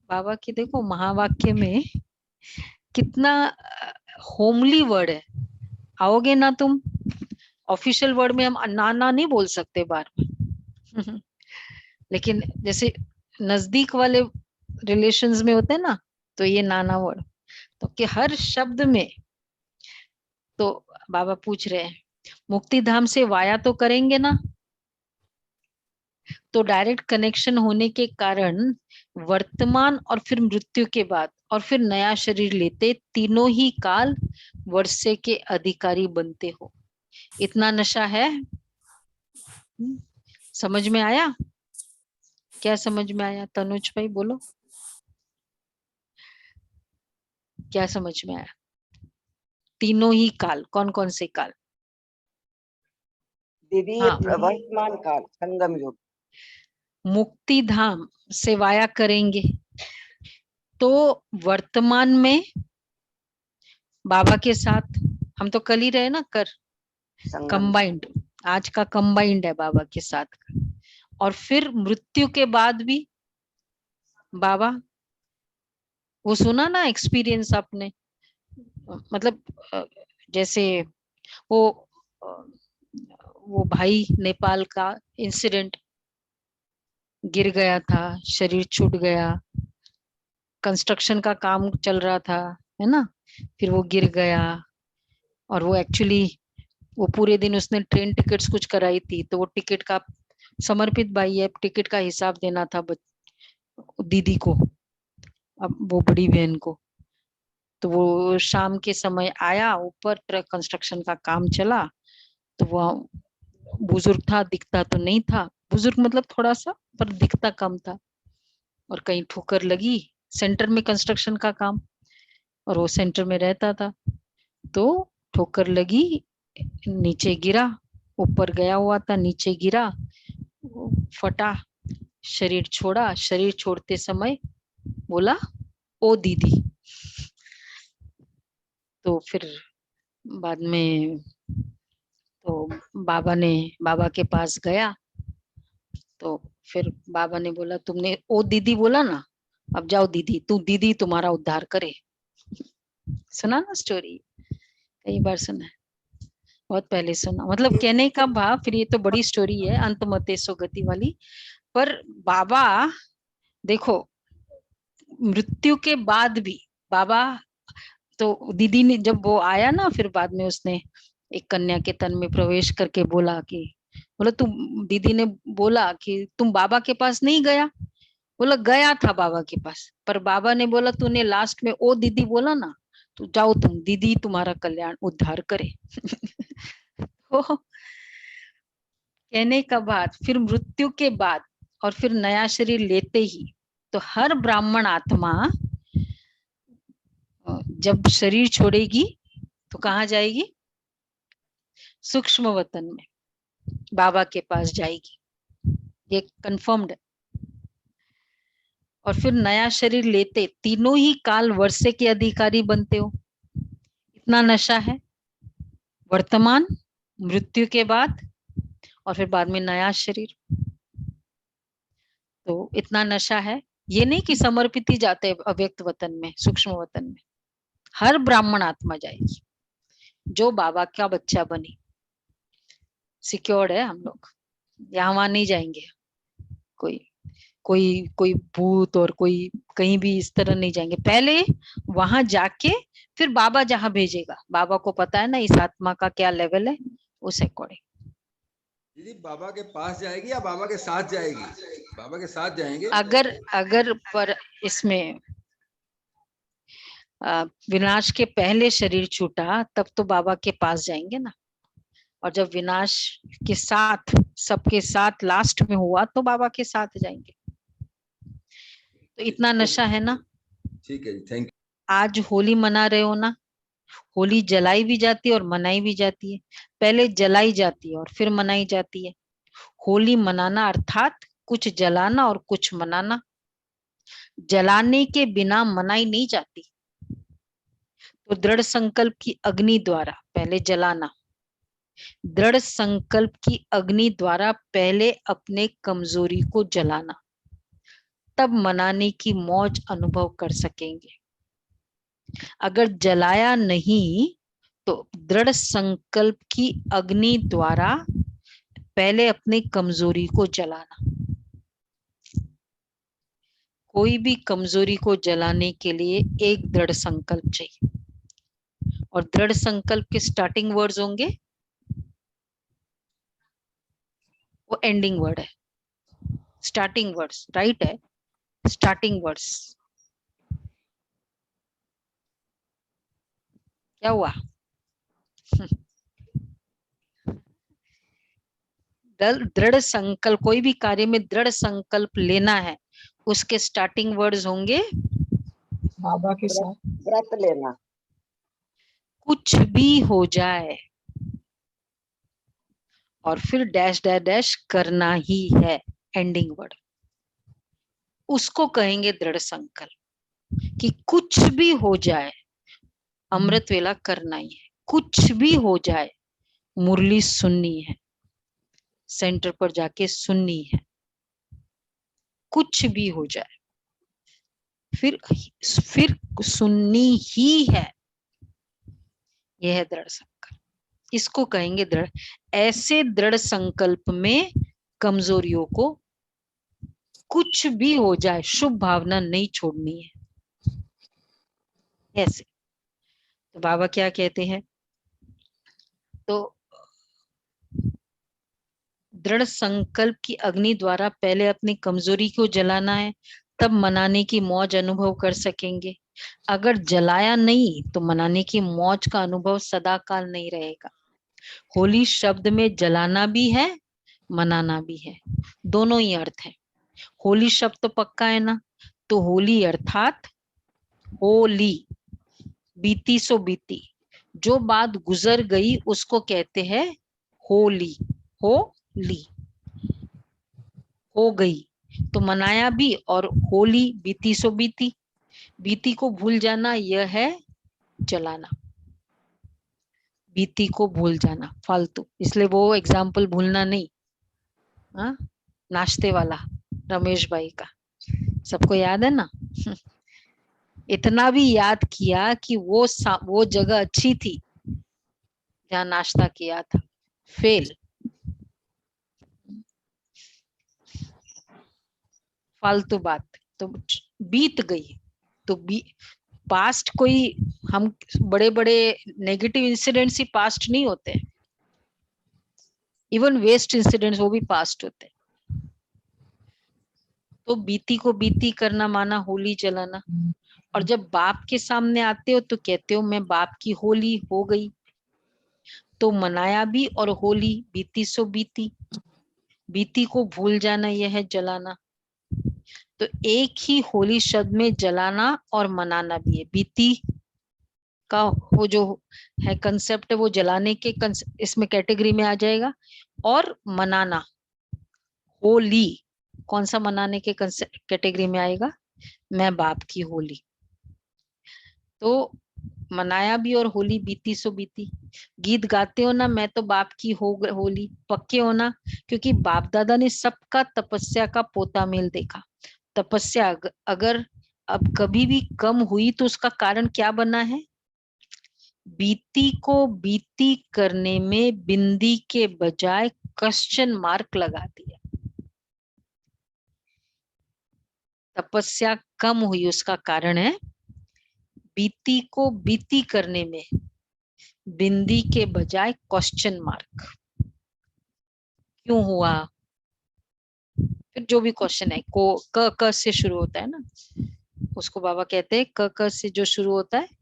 बाबा की देखो महावाक्य में कितना होमली वर्ड है। आओगे ना तुम, ऑफिशियल वर्ड में हम नाना नहीं बोल सकते बार बार। लेकिन जैसे नजदीक वाले रिलेशंस में होते हैं ना, तो ये नाना वर्ड, तो कि हर शब्द में। तो बाबा पूछ रहे हैं मुक्ति धाम से वाया तो करेंगे ना। तो डायरेक्ट कनेक्शन होने के कारण वर्तमान और फिर मृत्यु के बाद और फिर नया शरीर लेते तीनों ही काल वर्षे के अधिकारी बनते हो। इतना नशा है। समझ में आया? क्या समझ में आया? तनुज भाई बोलो, क्या समझ में आया? तीनों ही काल, कौन कौन से काल? दीदी ये हाँ, वर्तमान काल संगम युग। मुक्ति धाम से वाया करेंगे तो वर्तमान में बाबा के साथ हम तो कल ही रहे ना, कर संगम कंबाइंड, आज का कंबाइंड है बाबा के साथ का। और फिर मृत्यु के बाद भी बाबा, वो सुना ना एक्सपीरियंस आपने, मतलब जैसे वो वो भाई नेपाल का इंसिडेंट, गिर गया था, शरीर छूट गया, कंस्ट्रक्शन का काम चल रहा था, है ना, फिर वो गिर गया, और वो एक्चुअली वो पूरे दिन उसने ट्रेन टिकट्स कुछ कराई थी, तो वो टिकट का समर्पित भाई है, टिकट का हिसाब देना था दीदी को, अब वो बड़ी बहन को। तो वो शाम के समय आया ऊपर, ट्रक कंस्ट्रक्शन का काम चला, तो वो बुजुर्ग था, दिखता तो नहीं था, बुजुर्ग मतलब थोड़ा सा, पर दिखता कम था, और कहीं ठोकर लगी, सेंटर में कंस्ट्रक्शन का काम, और वो सेंटर में रहता था, तो ठोकर लगी, नीचे गिरा, ऊपर गया हुआ था, नीचे गिरा, फटा, शरीर छोड़ा, शरीर छोड़ते समय बोला ओ दीदी। तो फिर बाद में तो बाबा के पास गया, तो फिर बाबा ने बोला तुमने ओ दीदी बोला ना, अब जाओ दीदी, दीदी तुम्हारा उद्धार करे। सुना ना स्टोरी, कई बार सुना है, बहुत पहले सुना, मतलब कहने का भाव, फिर ये तो बड़ी स्टोरी है अंतमते सोगति वाली, पर बाबा देखो मृत्यु के बाद भी बाबा, तो दीदी ने जब वो आया ना, फिर बाद में उसने एक कन्या के तन में प्रवेश करके बोला कि, बोला तुम, दीदी ने बोला कि तुम बाबा के पास नहीं गया, बोला गया था बाबा के पास, पर बाबा ने बोला तूने लास्ट में ओ दीदी बोला ना, तो जाओ तुम, दीदी तुम्हारा कल्याण उद्धार करे। तो कहने का बाद फिर मृत्यु के बाद और फिर नया शरीर लेते ही, तो हर ब्राह्मण आत्मा जब शरीर छोड़ेगी तो कहाँ जाएगी, सूक्ष्म वतन में बाबा के पास जाएगी, ये कंफर्म्ड है। और फिर नया शरीर लेते तीनों ही काल वर्षे के अधिकारी बनते हो, इतना नशा है, वर्तमान, मृत्यु के बाद, और फिर बाद में नया शरीर, तो इतना नशा है। ये नहीं कि समर्पित ही जाते अव्यक्त वतन में, सूक्ष्म वतन में हर ब्राह्मण आत्मा जाएगी जो बाबा का बच्चा बनी, सिक्योर्ड है हम लोग, यहाँ वहां नहीं जाएंगे, कोई कोई कोई भूत और कोई कहीं भी इस तरह नहीं जाएंगे, पहले वहां जाके फिर बाबा जहां भेजेगा, बाबा को पता है ना इस आत्मा का क्या लेवल है, उस अकॉर्डिंग। दीदी बाबा के पास जाएगी या बाबा के साथ जाएगी? बाबा के साथ जाएंगे। अगर पर इसमें विनाश के पहले शरीर छूटा तब तो बाबा के पास जाएंगे ना, और जब विनाश के साथ सबके साथ लास्ट में हुआ तो बाबा के साथ जाएंगे। तो इतना नशा है ना। ठीक है जी, थैंक यू। आज होली मना रहे हो ना, होली जलाई भी जाती है और मनाई भी जाती है, पहले जलाई जाती है और फिर मनाई जाती है। होली मनाना अर्थात कुछ जलाना और कुछ मनाना, जलाने के बिना मनाई नहीं जाती। तो दृढ़ संकल्प की अग्नि द्वारा पहले जलाना, दृढ़ संकल्प की अग्नि द्वारा पहले अपने कमजोरी को जलाना, तब मनाने की मौज अनुभव कर सकेंगे। अगर जलाया नहीं तो दृढ़ संकल्प की अग्नि द्वारा पहले अपने कमजोरी को जलाना। कोई भी कमजोरी को जलाने के लिए एक दृढ़ संकल्प चाहिए, और दृढ़ संकल्प के स्टार्टिंग वर्ड्स होंगे, वो एंडिंग वर्ड है, स्टार्टिंग वर्ड्स राइट है, स्टार्टिंग वर्ड्स। क्या हुआ? दृढ़ संकल्प, कोई भी कार्य में दृढ़ संकल्प लेना है, उसके स्टार्टिंग वर्ड्स होंगे बाबा के साथ व्रत लेना, कुछ भी हो जाए, और फिर डैश डैश डैश करना ही है, एंडिंग वर्ड, उसको कहेंगे दृढ़ संकल्प। कि कुछ भी हो जाए अमृत वेला करना ही है, कुछ भी हो जाए मुरली सुननी है, सेंटर पर जाके सुननी है, कुछ भी हो जाए फिर सुननी ही है। यह है दृढ़ संकल्प, इसको कहेंगे दृढ़। ऐसे दृढ़ संकल्प में कमजोरियों को, कुछ भी हो जाए शुभ भावना नहीं छोड़नी है। ऐसे तो बाबा क्या कहते हैं, तो दृढ़ संकल्प की अग्नि द्वारा पहले अपनी कमजोरी को जलाना है, तब मनाने की मौज अनुभव कर सकेंगे। अगर जलाया नहीं तो मनाने की मौज का अनुभव सदा काल नहीं रहेगा। होली शब्द में जलाना भी है, मनाना भी है, दोनों ही अर्थ है। होली शब्द तो पक्का है ना, तो होली अर्थात होली, बीती सो बीती, जो बात गुजर गई उसको कहते हैं होली, होली हो गई। तो मनाया भी, और होली बीती सो बीती, बीती को भूल जाना यह है जलाना, बीती को भूल जाना फालतू, इसलिए वो एग्जाम्पल भूलना नहीं। हाँ, नाश्ते वाला रमेश भाई का सबको याद है ना। इतना भी याद किया कि वो जगह अच्छी थी जहाँ नाश्ता किया था, फेल, फालतू बात। तो बीत गई, तो पास्ट कोई, हम बड़े बड़े नेगेटिव इंसिडेंट्स ही पास्ट नहीं होते, इवन वेस्ट इंसिडेंट्स वो भी पास्ट होते। तो बीती को बीती करना माना होली जलाना। और जब बाप के सामने आते हो तो कहते हो मैं बाप की होली हो गई, तो मनाया भी और होली बीती सो बीती, बीती को भूल जाना यह है जलाना। तो एक ही होली शब्द में जलाना और मनाना भी है। बीती का वो जो है कंसेप्ट है वो जलाने के इसमें कैटेगरी में आ जाएगा, और मनाना होली कौन सा मनाने के कैटेगरी में आएगा, मैं बाप की होली। तो मनाया भी और होली बीती सो बीती। गीत गाते हो ना, मैं तो बाप की होली, पक्के हो ना, क्योंकि बाप दादा ने सबका तपस्या का पोता मेल देखा। तपस्या अगर अब कभी भी कम हुई तो उसका कारण क्या बना है, बीती को बीती करने में बिंदी के बजाय क्वेश्चन मार्क लगा दिया। तपस्या कम हुई उसका कारण है बीती को बीती करने में बिंदी के बजाय क्वेश्चन मार्क। क्यों हुआ, फिर जो भी क्वेश्चन है, को क से शुरू होता है ना, उसको बाबा कहते हैं क से जो शुरू होता है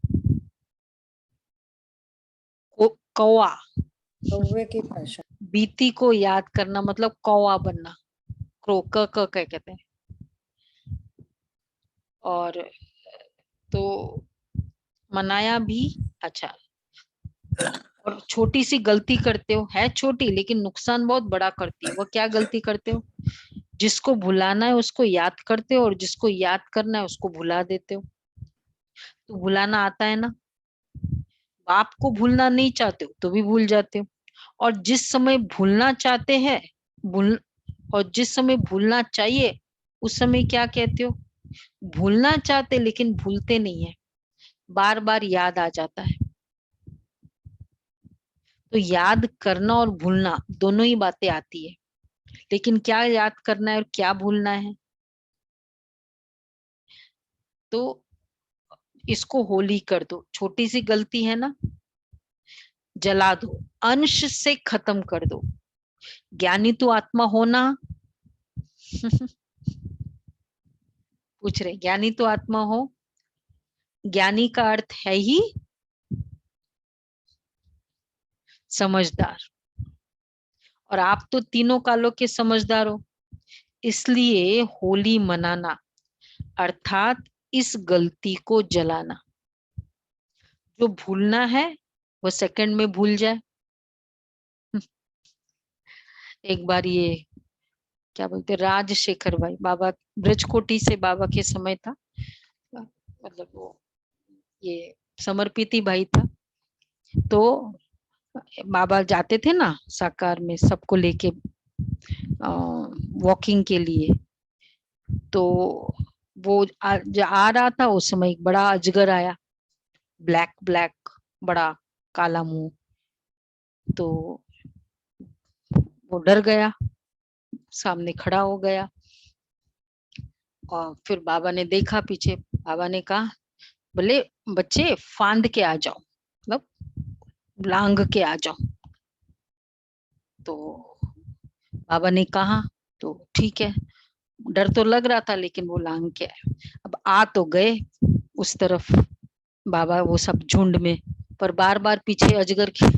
कौवा, कौवे की भाषा। बीती को याद करना मतलब कौवा बनना, क्रो क कहते हैं। और तो मनाया भी, अच्छा, और छोटी सी गलती करते हो, है छोटी लेकिन नुकसान बहुत बड़ा करती है। वो क्या गलती करते हो, जिसको भुलाना है उसको याद करते हो, और जिसको याद करना है उसको भुला देते हो। तो भुलाना आता है ना, बाप को भूलना नहीं चाहते हो तो भी भूल जाते हो, और जिस समय भूलना चाहते हैं और जिस समय भूलना चाहिए उस समय क्या कहते हो, भूलना चाहते लेकिन भूलते नहीं है, बार बार याद आ जाता है। तो याद करना और भूलना दोनों ही बातें आती है, लेकिन क्या याद करना है और क्या भूलना है। तो इसको होली कर दो, छोटी सी गलती है ना, जला दो, अंश से खत्म कर दो। ज्ञानी तो आत्मा होना पूछ रहे, ज्ञानी तो आत्मा हो, ज्ञानी का अर्थ है ही समझदार, और आप तो तीनों कालों के समझदार हो। इसलिए होली मनाना अर्थात इस गलती को जलाना। जो भूलना है वो सेकंड में भूल जाए। एक बार ये क्या बोलते, राजशेखर भाई, बाबा ब्रजकोटी से बाबा के समय था, मतलब वो ये समर्पित ही भाई था। तो बाबा जाते थे ना साकार में सबको लेके वॉकिंग के लिए, तो वो आ रहा था उस समय एक बड़ा अजगर आया, ब्लैक ब्लैक बड़ा काला मुंह। तो वो डर गया, सामने खड़ा हो गया और फिर बाबा ने देखा पीछे, बाबा ने कहा बोले बच्चे फांद के आ जाओ, मतलब लांग के आ जाओ। तो बाबा ने कहा तो ठीक है, डर तो लग रहा था लेकिन वो लांग के आए। अब आ तो गए उस तरफ बाबा वो सब झुंड में, पर बार बार पीछे अजगर की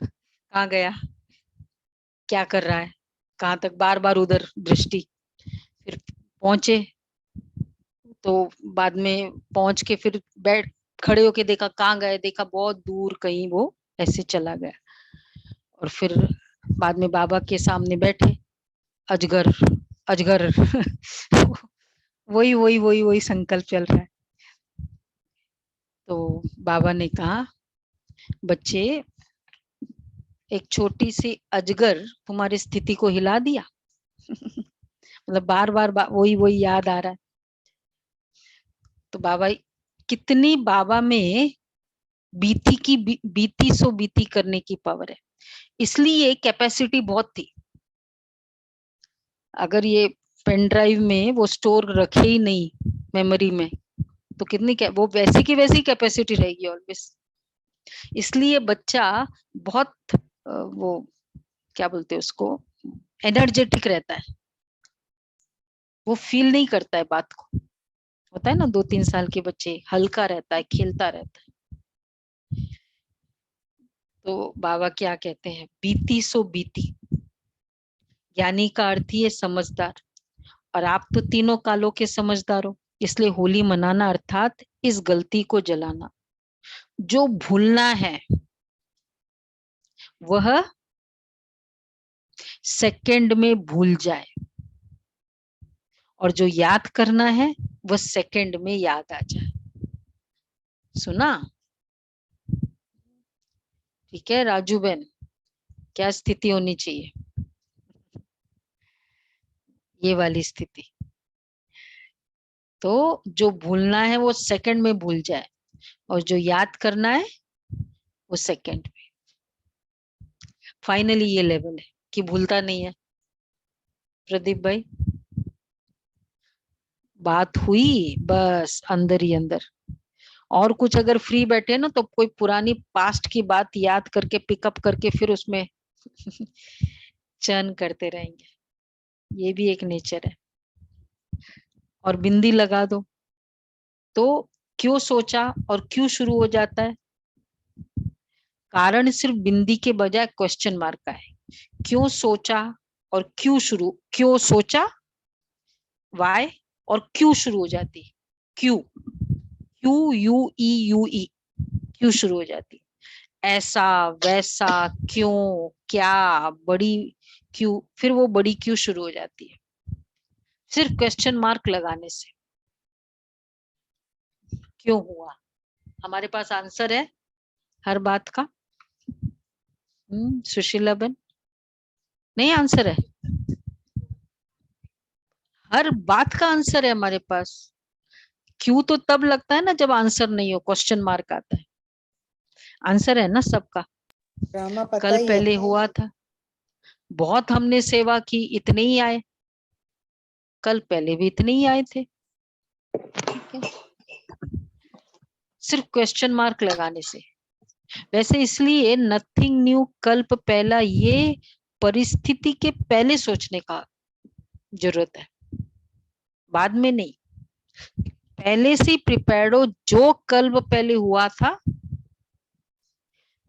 कहाँ गया, क्या कर रहा है, कहाँ तक, बार बार उधर दृष्टि। फिर पहुंचे तो बाद में पहुंच के फिर बैठ खड़े होके देखा कहाँ गए, देखा बहुत दूर कहीं वो ऐसे चला गया। और फिर बाद में बाबा के सामने बैठे, अजगर अजगर वही वही वही वही संकल्प चल रहा है। तो बाबा ने कहा बच्चे एक छोटी सी अजगर तुम्हारी स्थिति को हिला दिया। मतलब बार बार वही वही याद आ रहा है। तो बाबा कितनी बाबा में बीती सो बीती करने की पावर है, इसलिए कैपेसिटी बहुत थी। अगर ये पेन ड्राइव में वो स्टोर रखे ही नहीं मेमोरी में, तो कितनी वो वैसी की वैसी कैपेसिटी रहेगी ऑलवेज। इसलिए बच्चा बहुत वो क्या बोलते हैं उसको, एनर्जेटिक रहता है, वो फील नहीं करता है बात को। होता है ना 2-3 साल के बच्चे, हल्का रहता है, खेलता रहता है। तो बाबा क्या कहते हैं, बीती सो बीती, ज्ञानी का अर्थ ही है समझदार, और आप तो तीनों कालों के समझदार हो, इसलिए होली मनाना अर्थात इस गलती को जलाना। जो भूलना है वह सेकंड में भूल जाए, और जो याद करना है वह सेकंड में याद आ जाए। सुना? ठीक है राजू बहन, क्या स्थिति होनी चाहिए? ये वाली स्थिति। तो जो भूलना है वो सेकंड में भूल जाए, और जो याद करना है वो सेकंड में। फाइनली ये लेवल है कि भूलता नहीं है। प्रदीप भाई, बात हुई बस अंदर ही अंदर। और कुछ अगर फ्री बैठे ना तो कोई पुरानी पास्ट की बात याद करके पिकअप करके फिर उसमें चर्न करते रहेंगे, ये भी एक नेचर है। और बिंदी लगा दो तो क्यों सोचा और क्यों शुरू हो जाता है, कारण सिर्फ बिंदी के बजाय क्वेश्चन मार्क का है। क्यों सोचा और क्यों सोचा, वाई, और क्यों शुरू हो जाती है, क्यों क्यू क्यों शुरू हो जाती है। ऐसा वैसा क्यों क्या बड़ी क्यों, फिर वो बड़ी क्यों शुरू हो जाती है सिर्फ क्वेश्चन मार्क लगाने से। क्यों हुआ, हमारे पास आंसर है हर बात का। सुशीला बन, नहीं आंसर है, हर बात का आंसर है हमारे पास। क्यों तो तब लगता है ना जब आंसर नहीं हो, क्वेश्चन मार्क आता है। आंसर है ना सबका। ड्रामा पता कल ही है। पहले हुआ था, बहुत हमने सेवा की, इतने ही आए, कल पहले भी इतने ही आए थे। ठीक है, सिर्फ क्वेश्चन मार्क लगाने से। वैसे इसलिए नथिंग न्यू कल्प पहला, ये परिस्थिति के पहले सोचने का जरूरत है, बाद में नहीं। पहले से प्रिपेयर्ड हो, जो कल्प पहले हुआ था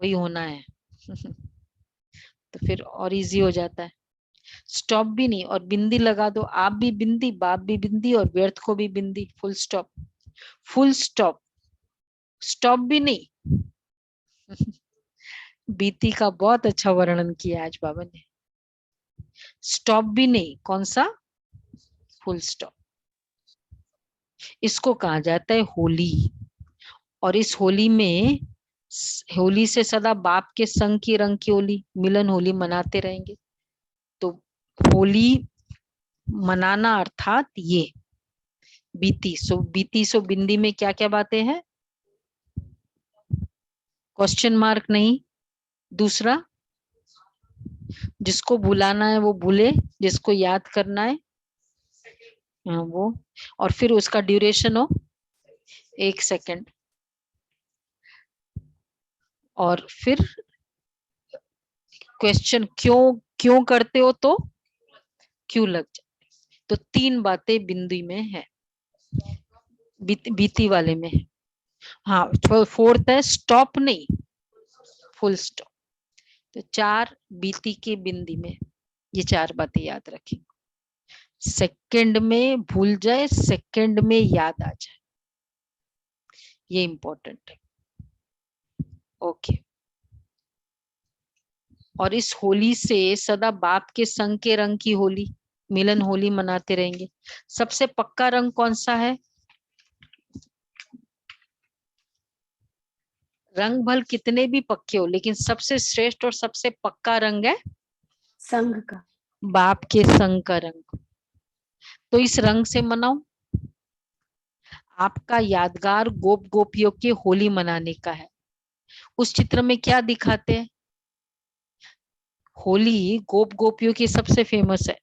वही होना है। तो फिर और इजी हो जाता है। स्टॉप भी नहीं, और बिंदी लगा दो, आप भी बिंदी, बाप भी बिंदी, और व्यर्थ को भी बिंदी। Full stop, full stop, stop भी नहीं। बीती का बहुत अच्छा वर्णन किया आज बाबा ने। स्टॉप भी नहीं, कौन सा, फुल स्टॉप। इसको कहा जाता है होली। और इस होली में होली से सदा बाप के संग की रंग की होली, मिलन होली मनाते रहेंगे। तो होली मनाना अर्थात ये बीती सो बिंदी में क्या क्या बातें हैं? क्वेश्चन मार्क नहीं। दूसरा, जिसको भुलाना है वो भूले, जिसको याद करना है वो, और फिर उसका ड्यूरेशन हो 1 सेकंड। और फिर क्वेश्चन क्यों करते हो, तो क्यों लग जाते। तो 3 बातें बिंदी में है, बीती वाले में है। हाँ, 4th है स्टॉप नहीं, फुल स्टॉप। तो 4 बीती के बिंदी में, ये 4 बातें याद रखें। सेकंड में भूल जाए, सेकंड में याद आ जाए, ये इंपॉर्टेंट है। ओके। और इस होली से सदा बाप के संग के रंग की होली, मिलन होली मनाते रहेंगे। सबसे पक्का रंग कौन सा है? रंग भल कितने भी पक्के हो, लेकिन सबसे श्रेष्ठ और सबसे पक्का रंग है संघ का, बाप के संग का रंग। तो इस रंग से मनाओ। आपका यादगार गोप गोपियों के होली मनाने का है। उस चित्र में क्या दिखाते हैं? होली गोप गोपियों की सबसे फेमस है।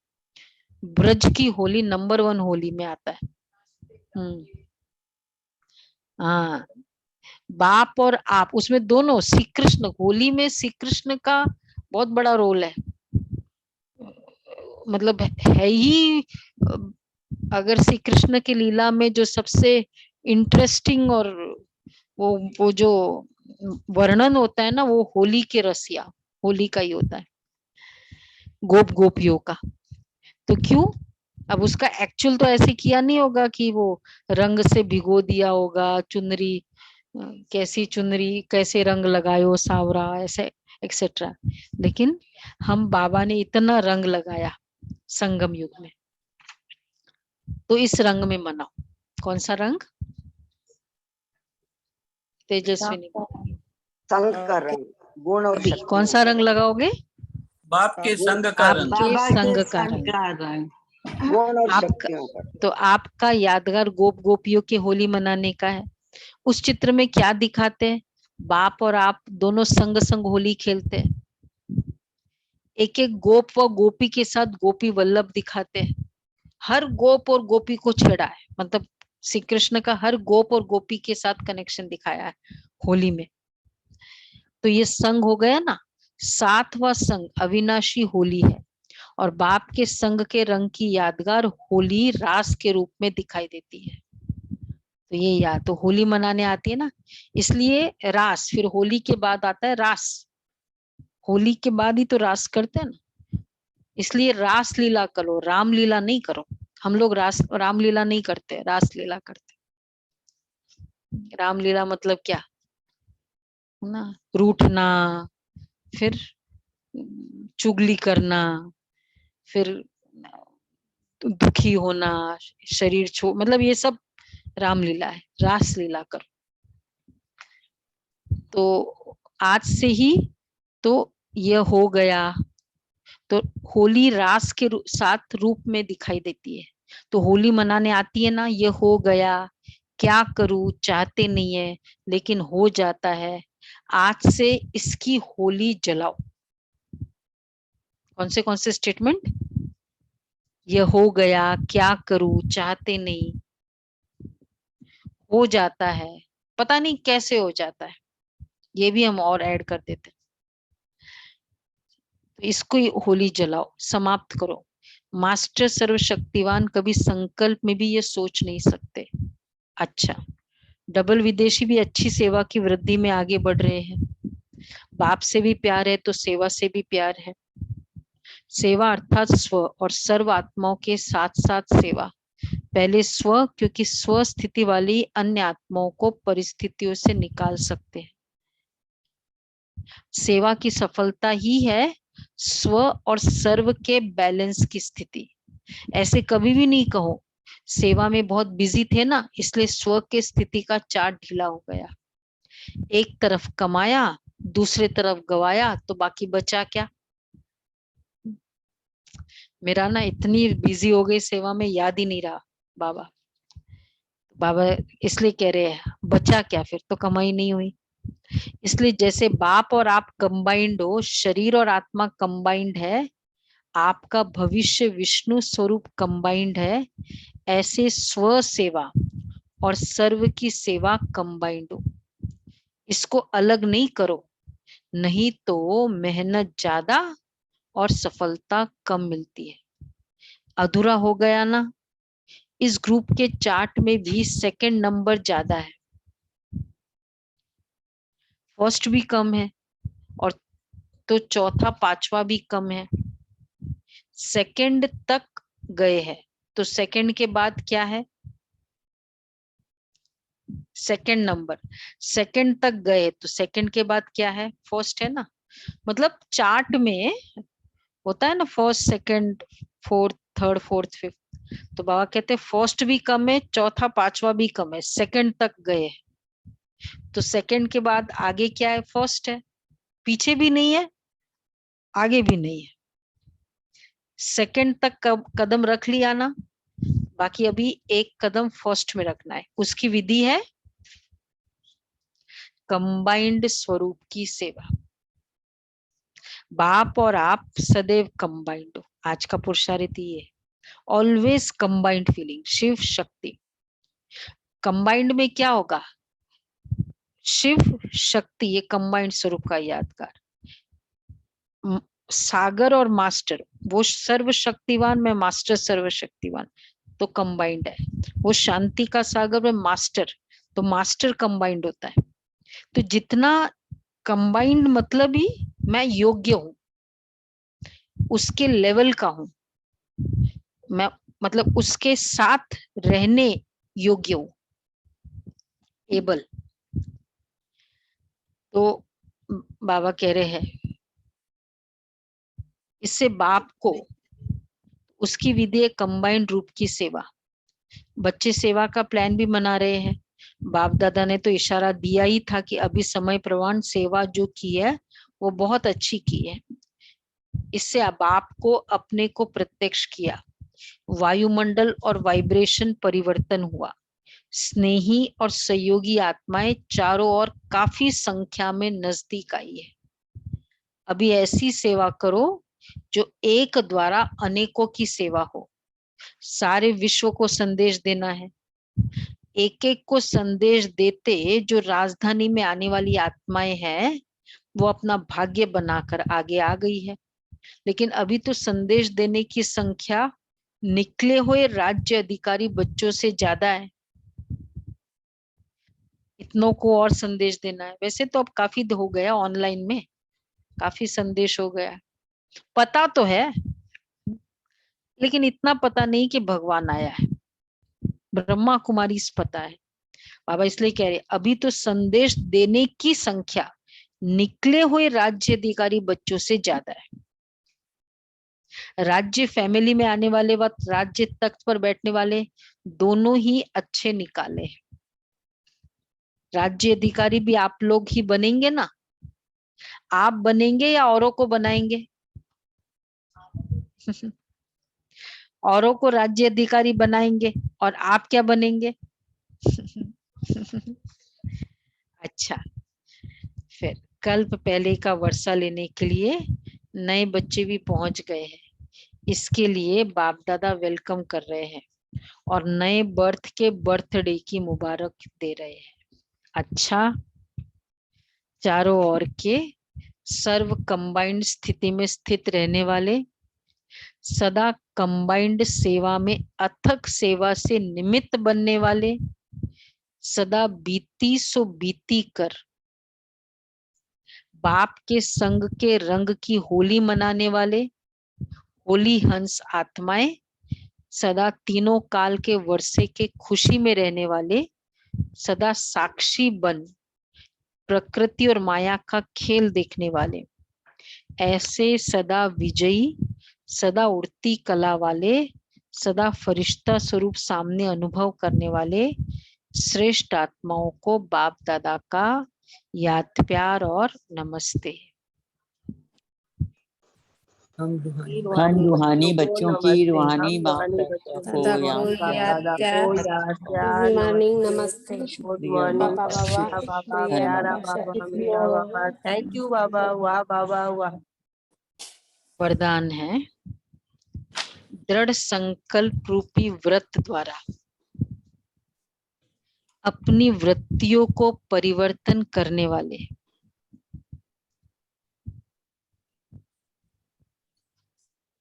ब्रज की होली नंबर 1 होली में आता है। हाँ, बाप और आप, उसमें दोनों श्री कृष्ण, होली में श्री कृष्ण का बहुत बड़ा रोल है। मतलब है ही, अगर श्री कृष्ण की लीला में जो सबसे इंटरेस्टिंग और वो जो वर्णन होता है ना, वो होली के रसिया, होली का ही होता है, गोप गोपियों का। तो क्यों? अब उसका एक्चुअल तो ऐसे किया नहीं होगा कि वो रंग से भिगो दिया होगा, चुनरी कैसी चुनरी, कैसे रंग लगायो सावरा, ऐसे एक्सेट्रा। लेकिन हम बाबा ने इतना रंग लगाया संगम युग में, तो इस रंग में मनाओ। कौन सा रंग? तेजस्विनी, संघ का रंग, गुण और अभी शक्ति। कौन सा रंग लगाओगे? बाप के संग का रंग। आपके संग का रंग, गुण और आपका। शक्तियों का। तो आपका यादगार गोप गोपियों की होली मनाने का है। उस चित्र में क्या दिखाते हैं? बाप और आप दोनों संग संग होली खेलते हैं। एक एक गोप व गोपी के साथ गोपी वल्लभ दिखाते हैं। हर गोप और गोपी को छेड़ा है, मतलब श्री कृष्ण का हर गोप और गोपी के साथ कनेक्शन दिखाया है होली में। तो ये संग हो गया ना। 7वां संग अविनाशी होली है, और बाप के संग के रंग की यादगार होली रास के रूप में दिखाई देती है। तो ये याद, तो होली मनाने आती है ना, इसलिए रास, फिर होली के बाद आता है रास। होली के बाद ही तो रास करते हैं ना, इसलिए रास लीला करो, रामलीला नहीं करो। हम लोग रामलीला नहीं करते, रास लीला करते। रामलीला मतलब क्या ना, रूठना, फिर चुगली करना, फिर दुखी होना, शरीर छो, मतलब ये सब रामलीला है। रास लीला करो। तो आज से ही तो यह हो गया। तो होली रास के साथ रूप में दिखाई देती है। तो होली मनाने आती है ना, ये हो गया, क्या करूं, चाहते नहीं है लेकिन हो जाता है, आज से इसकी होली जलाओ। कौन से स्टेटमेंट? ये हो गया, क्या करूं, चाहते नहीं, हो जाता है, पता नहीं कैसे हो जाता है, ये भी हम और ऐड कर देते हैं। तो इसको होली जलाओ, समाप्त करो। मास्टर सर्वशक्तिवान कभी संकल्प में भी ये सोच नहीं सकते। अच्छा, डबल विदेशी भी अच्छी सेवा की वृद्धि में आगे बढ़ रहे हैं। बाप से भी प्यार है तो सेवा से भी प्यार है। सेवा अर्थात स्व और सर्व आत्माओं के साथ साथ सेवा। पहले स्व, क्योंकि स्व स्थिति वाली अन्य आत्माओं को परिस्थितियों से निकाल सकते हैं। सेवा की सफलता ही है स्व और सर्व के बैलेंस की स्थिति। ऐसे कभी भी नहीं कहो सेवा में बहुत बिजी थे ना, इसलिए स्व के स्थिति का चार्ट ढीला हो गया। एक तरफ कमाया, दूसरे तरफ गवाया, तो बाकी बचा क्या? मेरा ना इतनी बिजी हो गई सेवा में, याद ही नहीं रहा बाबा। बाबा इसलिए कह रहे हैं बचा क्या, फिर तो कमाई नहीं हुई। इसलिए जैसे बाप और आप कंबाइंड हो, शरीर और आत्मा कंबाइंड है, आपका भविष्य विष्णु स्वरूप कंबाइंड है, ऐसे स्व सेवा और सर्व की सेवा कंबाइंड हो। इसको अलग नहीं करो, नहीं तो मेहनत ज्यादा और सफलता कम मिलती है। अधूरा हो गया ना। इस ग्रुप के चार्ट में भी सेकंड नंबर ज्यादा है, फर्स्ट भी कम है, और तो चौथा पांचवा भी कम है। सेकंड तक गए हैं, तो सेकंड के बाद क्या है? Second number. सेकंड तक गए तो सेकंड के बाद क्या है? फर्स्ट है ना। मतलब चार्ट में होता है ना first, second, fourth, third, fourth, fifth. तो बाबा कहते हैं फर्स्ट भी कम है, चौथा पांचवा भी कम है, सेकंड तक गए। तो सेकंड के बाद आगे क्या है? फर्स्ट है। पीछे भी नहीं है, आगे भी नहीं है। सेकंड तक कदम रख लिया ना, बाकी अभी एक कदम फर्स्ट में रखना है। उसकी विधि है कंबाइंड स्वरूप की सेवा। बाप और आप सदैव कंबाइंड हो। आज का पुरुषार्थ ये, always combined feeling, Shiv Shakti. Combined में क्या होगा? शिव शक्ति, ये कंबाइंड स्वरूप का यादगार। सागर और मास्टर, वो सर्वशक्तिवान, मैं मास्टर सर्वशक्तिवान, तो कंबाइंड है। वो शांति का सागर में मास्टर, तो मास्टर कंबाइंड होता है। तो जितना कंबाइंड मतलब ही मैं योग्य हूं, उसके लेवल का हूं मैं, मतलब उसके साथ रहने योग्य हूं, एबल। तो बाबा कह रहे हैं इससे बाप को उसकी विधि कंबाइंड रूप की सेवा। बच्चे सेवा का प्लान भी बना रहे हैं। बाप दादा ने तो इशारा दिया ही था कि अभी समय प्रमाण सेवा जो की है वो बहुत अच्छी की है। इससे अब आपको अपने को प्रत्यक्ष किया, वायुमंडल और वाइब्रेशन परिवर्तन हुआ, स्नेही और सहयोगी आत्माएं चारों ओर काफी संख्या में नजदीक आई है। अभी ऐसी सेवा करो जो एक द्वारा अनेकों की सेवा हो। सारे विश्व को संदेश देना है। एक एक को संदेश देते जो राजधानी में आने वाली आत्माएं हैं, वो अपना भाग्य बनाकर आगे आ गई है। लेकिन अभी तो संदेश देने की संख्या निकले हुए राज्य अधिकारी बच्चों से ज्यादा है। इतनों को और संदेश देना है। वैसे तो अब काफी हो गया, ऑनलाइन में काफी संदेश हो गया, पता तो है, लेकिन इतना पता नहीं कि भगवान आया है। ब्रह्मा कुमारी पता है। बाबा इसलिए कह रहे अभी तो संदेश देने की संख्या निकले हुए राज्य अधिकारी बच्चों से ज्यादा है। राज्य फैमिली में आने वाले व राज्य तख्त पर बैठने वाले दोनों ही अच्छे निकाले। राज्य अधिकारी भी आप लोग ही बनेंगे ना। आप बनेंगे या औरों को बनाएंगे? औरों को राज्य अधिकारी बनाएंगे और आप क्या बनेंगे? अच्छा, फिर कल्प पहले का वर्षा लेने के लिए नए बच्चे भी पहुंच गए हैं। इसके लिए बाप दादा वेलकम कर रहे हैं और नए बर्थ के बर्थडे की मुबारक दे रहे हैं। अच्छा, चारों ओर के सर्व कंबाइंड स्थिति में स्थित रहने वाले, सदा कंबाइंड सेवा में अथक सेवा से निमित्त बनने वाले, सदा बीती सो बीती कर बाप के संग के रंग की होली मनाने वाले होली हंस आत्माएं, सदा तीनों काल के वर्षे के खुशी में रहने वाले, सदा साक्षी बन प्रकृति और माया का खेल देखने वाले, ऐसे सदा विजयी, सदा उड़ती कला वाले, सदा फरिश्ता स्वरूप सामने अनुभव करने वाले श्रेष्ठ आत्माओं को बाप दादा का याद प्यार और नमस्ते। हम रूहानी बच्चों की रूहानी बाप दादा को याद गुड मॉर्निंग, नमस्ते। गुड मॉर्निंग थैंक यू बाबा। वाह बाबा वाह। वरदान है दृढ़ संकल्प रूपी व्रत द्वारा अपनी वृत्तियों को परिवर्तन करने वाले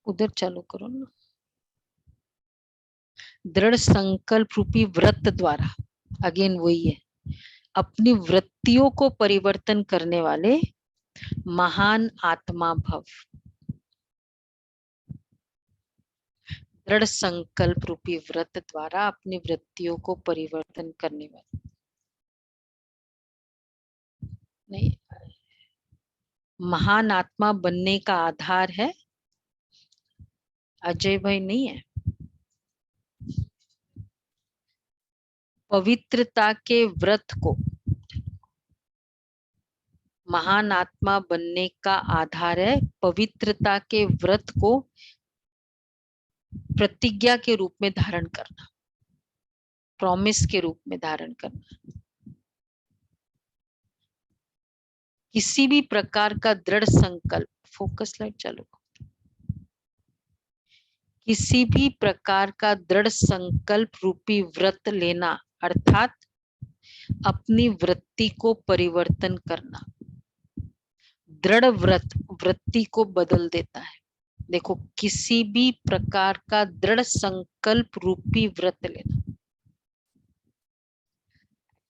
उधर चालू करो ना। दृढ़ संकल्प रूपी व्रत द्वारा, अगेन वही है, अपनी वृत्तियों को परिवर्तन करने वाले महान आत्मा भव। दृढ़ संकल्प रूपी व्रत द्वारा अपनी वृत्तियों को परिवर्तन करने वाले, नहीं, महान आत्मा बनने का आधार है अजय भाई, नहीं है, पवित्रता के व्रत को। महान आत्मा बनने का आधार है पवित्रता के व्रत को प्रतिज्ञा के रूप में धारण करना, प्रॉमिस के रूप में धारण करना। किसी भी प्रकार का दृढ़ संकल्प, फोकस लाइट चालू, किसी भी प्रकार का दृढ़ संकल्प रूपी व्रत लेना अर्थात अपनी वृत्ति को परिवर्तन करना। दृढ़ व्रत वृत्ति को बदल देता है। देखो, किसी भी प्रकार का दृढ़ संकल्प रूपी व्रत लेना,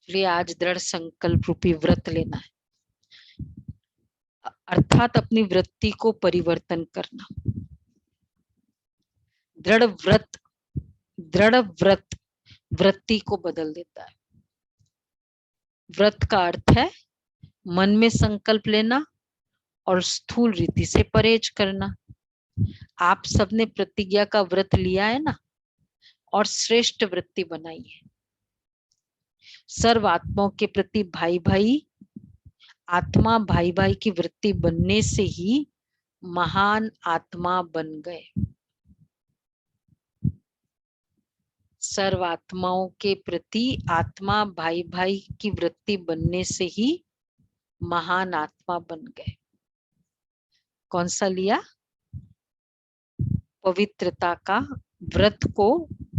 इसलिए आज दृढ़ संकल्प रूपी व्रत लेना है, अर्थात अपनी वृत्ति को परिवर्तन करना। दृढ़ व्रत वृत्ति को बदल देता है। व्रत का अर्थ है मन में संकल्प लेना और स्थूल रीति से परहेज करना। आप सबने प्रतिज्ञा का व्रत लिया है ना, और श्रेष्ठ वृत्ति बनाई है। सर्व आत्माओं के प्रति भाई भाई, आत्मा भाई भाई की वृत्ति बनने से ही महान आत्मा बन गए। सर्व आत्माओं के प्रति आत्मा भाई भाई की वृत्ति बनने से ही महान आत्मा बन गए। कौन सा लिया? पवित्रता का व्रत को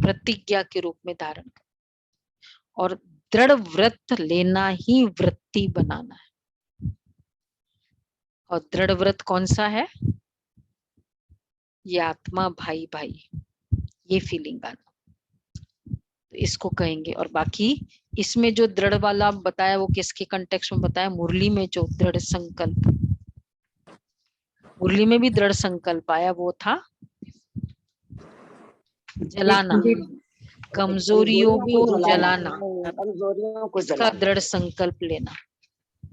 प्रतिज्ञा के रूप में धारण कर, और दृढ़ व्रत लेना ही वृत्ति बनाना है। और दृढ़ व्रत कौन सा है? ये आत्मा भाई भाई, ये फीलिंग आना, तो इसको कहेंगे। और बाकी इसमें जो दृढ़ वाला बताया वो किसके कंटेक्स्ट में बताया? मुरली में जो दृढ़ संकल्प, मुरली में भी दृढ़ संकल्प आया, वो था जलाना, कमजोरियों को जलाना, कमजोरियों को इसका जलाना, दृढ़ संकल्प लेना।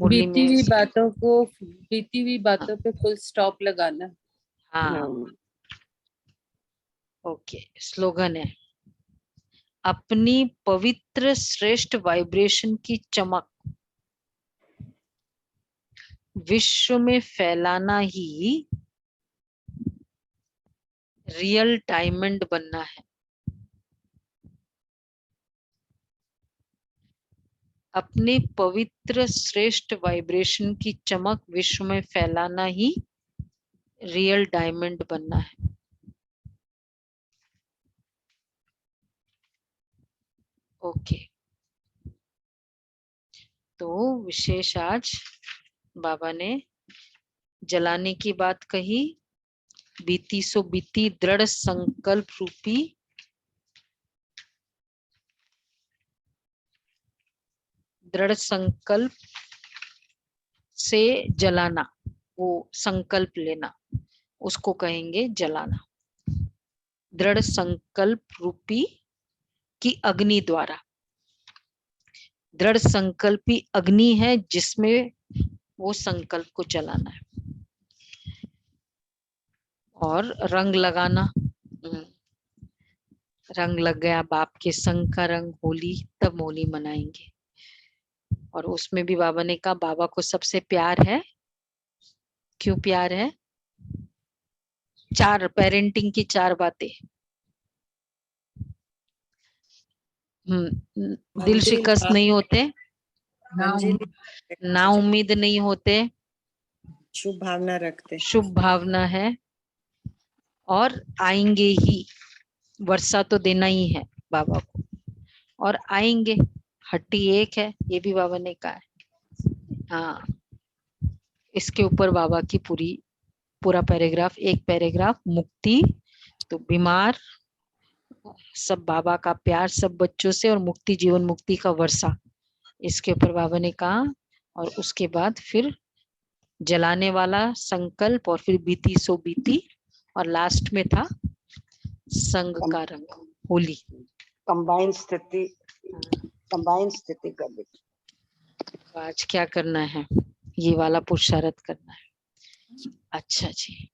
मुरली बीती हुई में बातों पे फुल स्टॉप लगाना। हाँ, ओके। स्लोगन है अपनी पवित्र श्रेष्ठ वाइब्रेशन की चमक विश्व में फैलाना ही रियल डायमंड बनना है। अपने पवित्र श्रेष्ठ वाइब्रेशन की चमक विश्व में फैलाना ही रियल डायमंड बनना है। ओके, तो विशेष आज बाबा ने जलाने की बात कही। बीती सो बीती दृढ़ संकल्प रूपी दृढ़ संकल्प से जलाना, वो संकल्प लेना, उसको कहेंगे जलाना। दृढ़ संकल्प रूपी की अग्नि द्वारा, दृढ़ संकल्पी अग्नि है जिसमें वो संकल्प को जलाना है। और रंग लगाना, रंग लग गया बाप के संग का रंग होली, तब होली मनाएंगे। और उसमें भी बाबा ने कहा बाबा को सबसे प्यार है। क्यों प्यार है? 4 पेरेंटिंग की 4 बातें। दिल शिकस्त नहीं होते, ना उम्मीद नहीं होते, शुभ भावना रखते, शुभ भावना है, और आएंगे ही। वर्षा तो देना ही है बाबा को, और आएंगे। हट्टी एक है, ये भी बाबा ने कहा है। हाँ, इसके ऊपर बाबा की पूरा पैराग्राफ, एक पैराग्राफ मुक्ति, तो बीमार, सब बाबा का प्यार सब बच्चों से, और मुक्ति जीवन मुक्ति का वर्षा, इसके ऊपर बाबा ने कहा। और उसके बाद फिर जलाने वाला संकल्प, और फिर बीती सो बीती, और लास्ट में था संग का रंग होली। कंबाइन स्थिति कर दी। आज क्या करना है? ये वाला पुरुषार्थ करना है। अच्छा जी।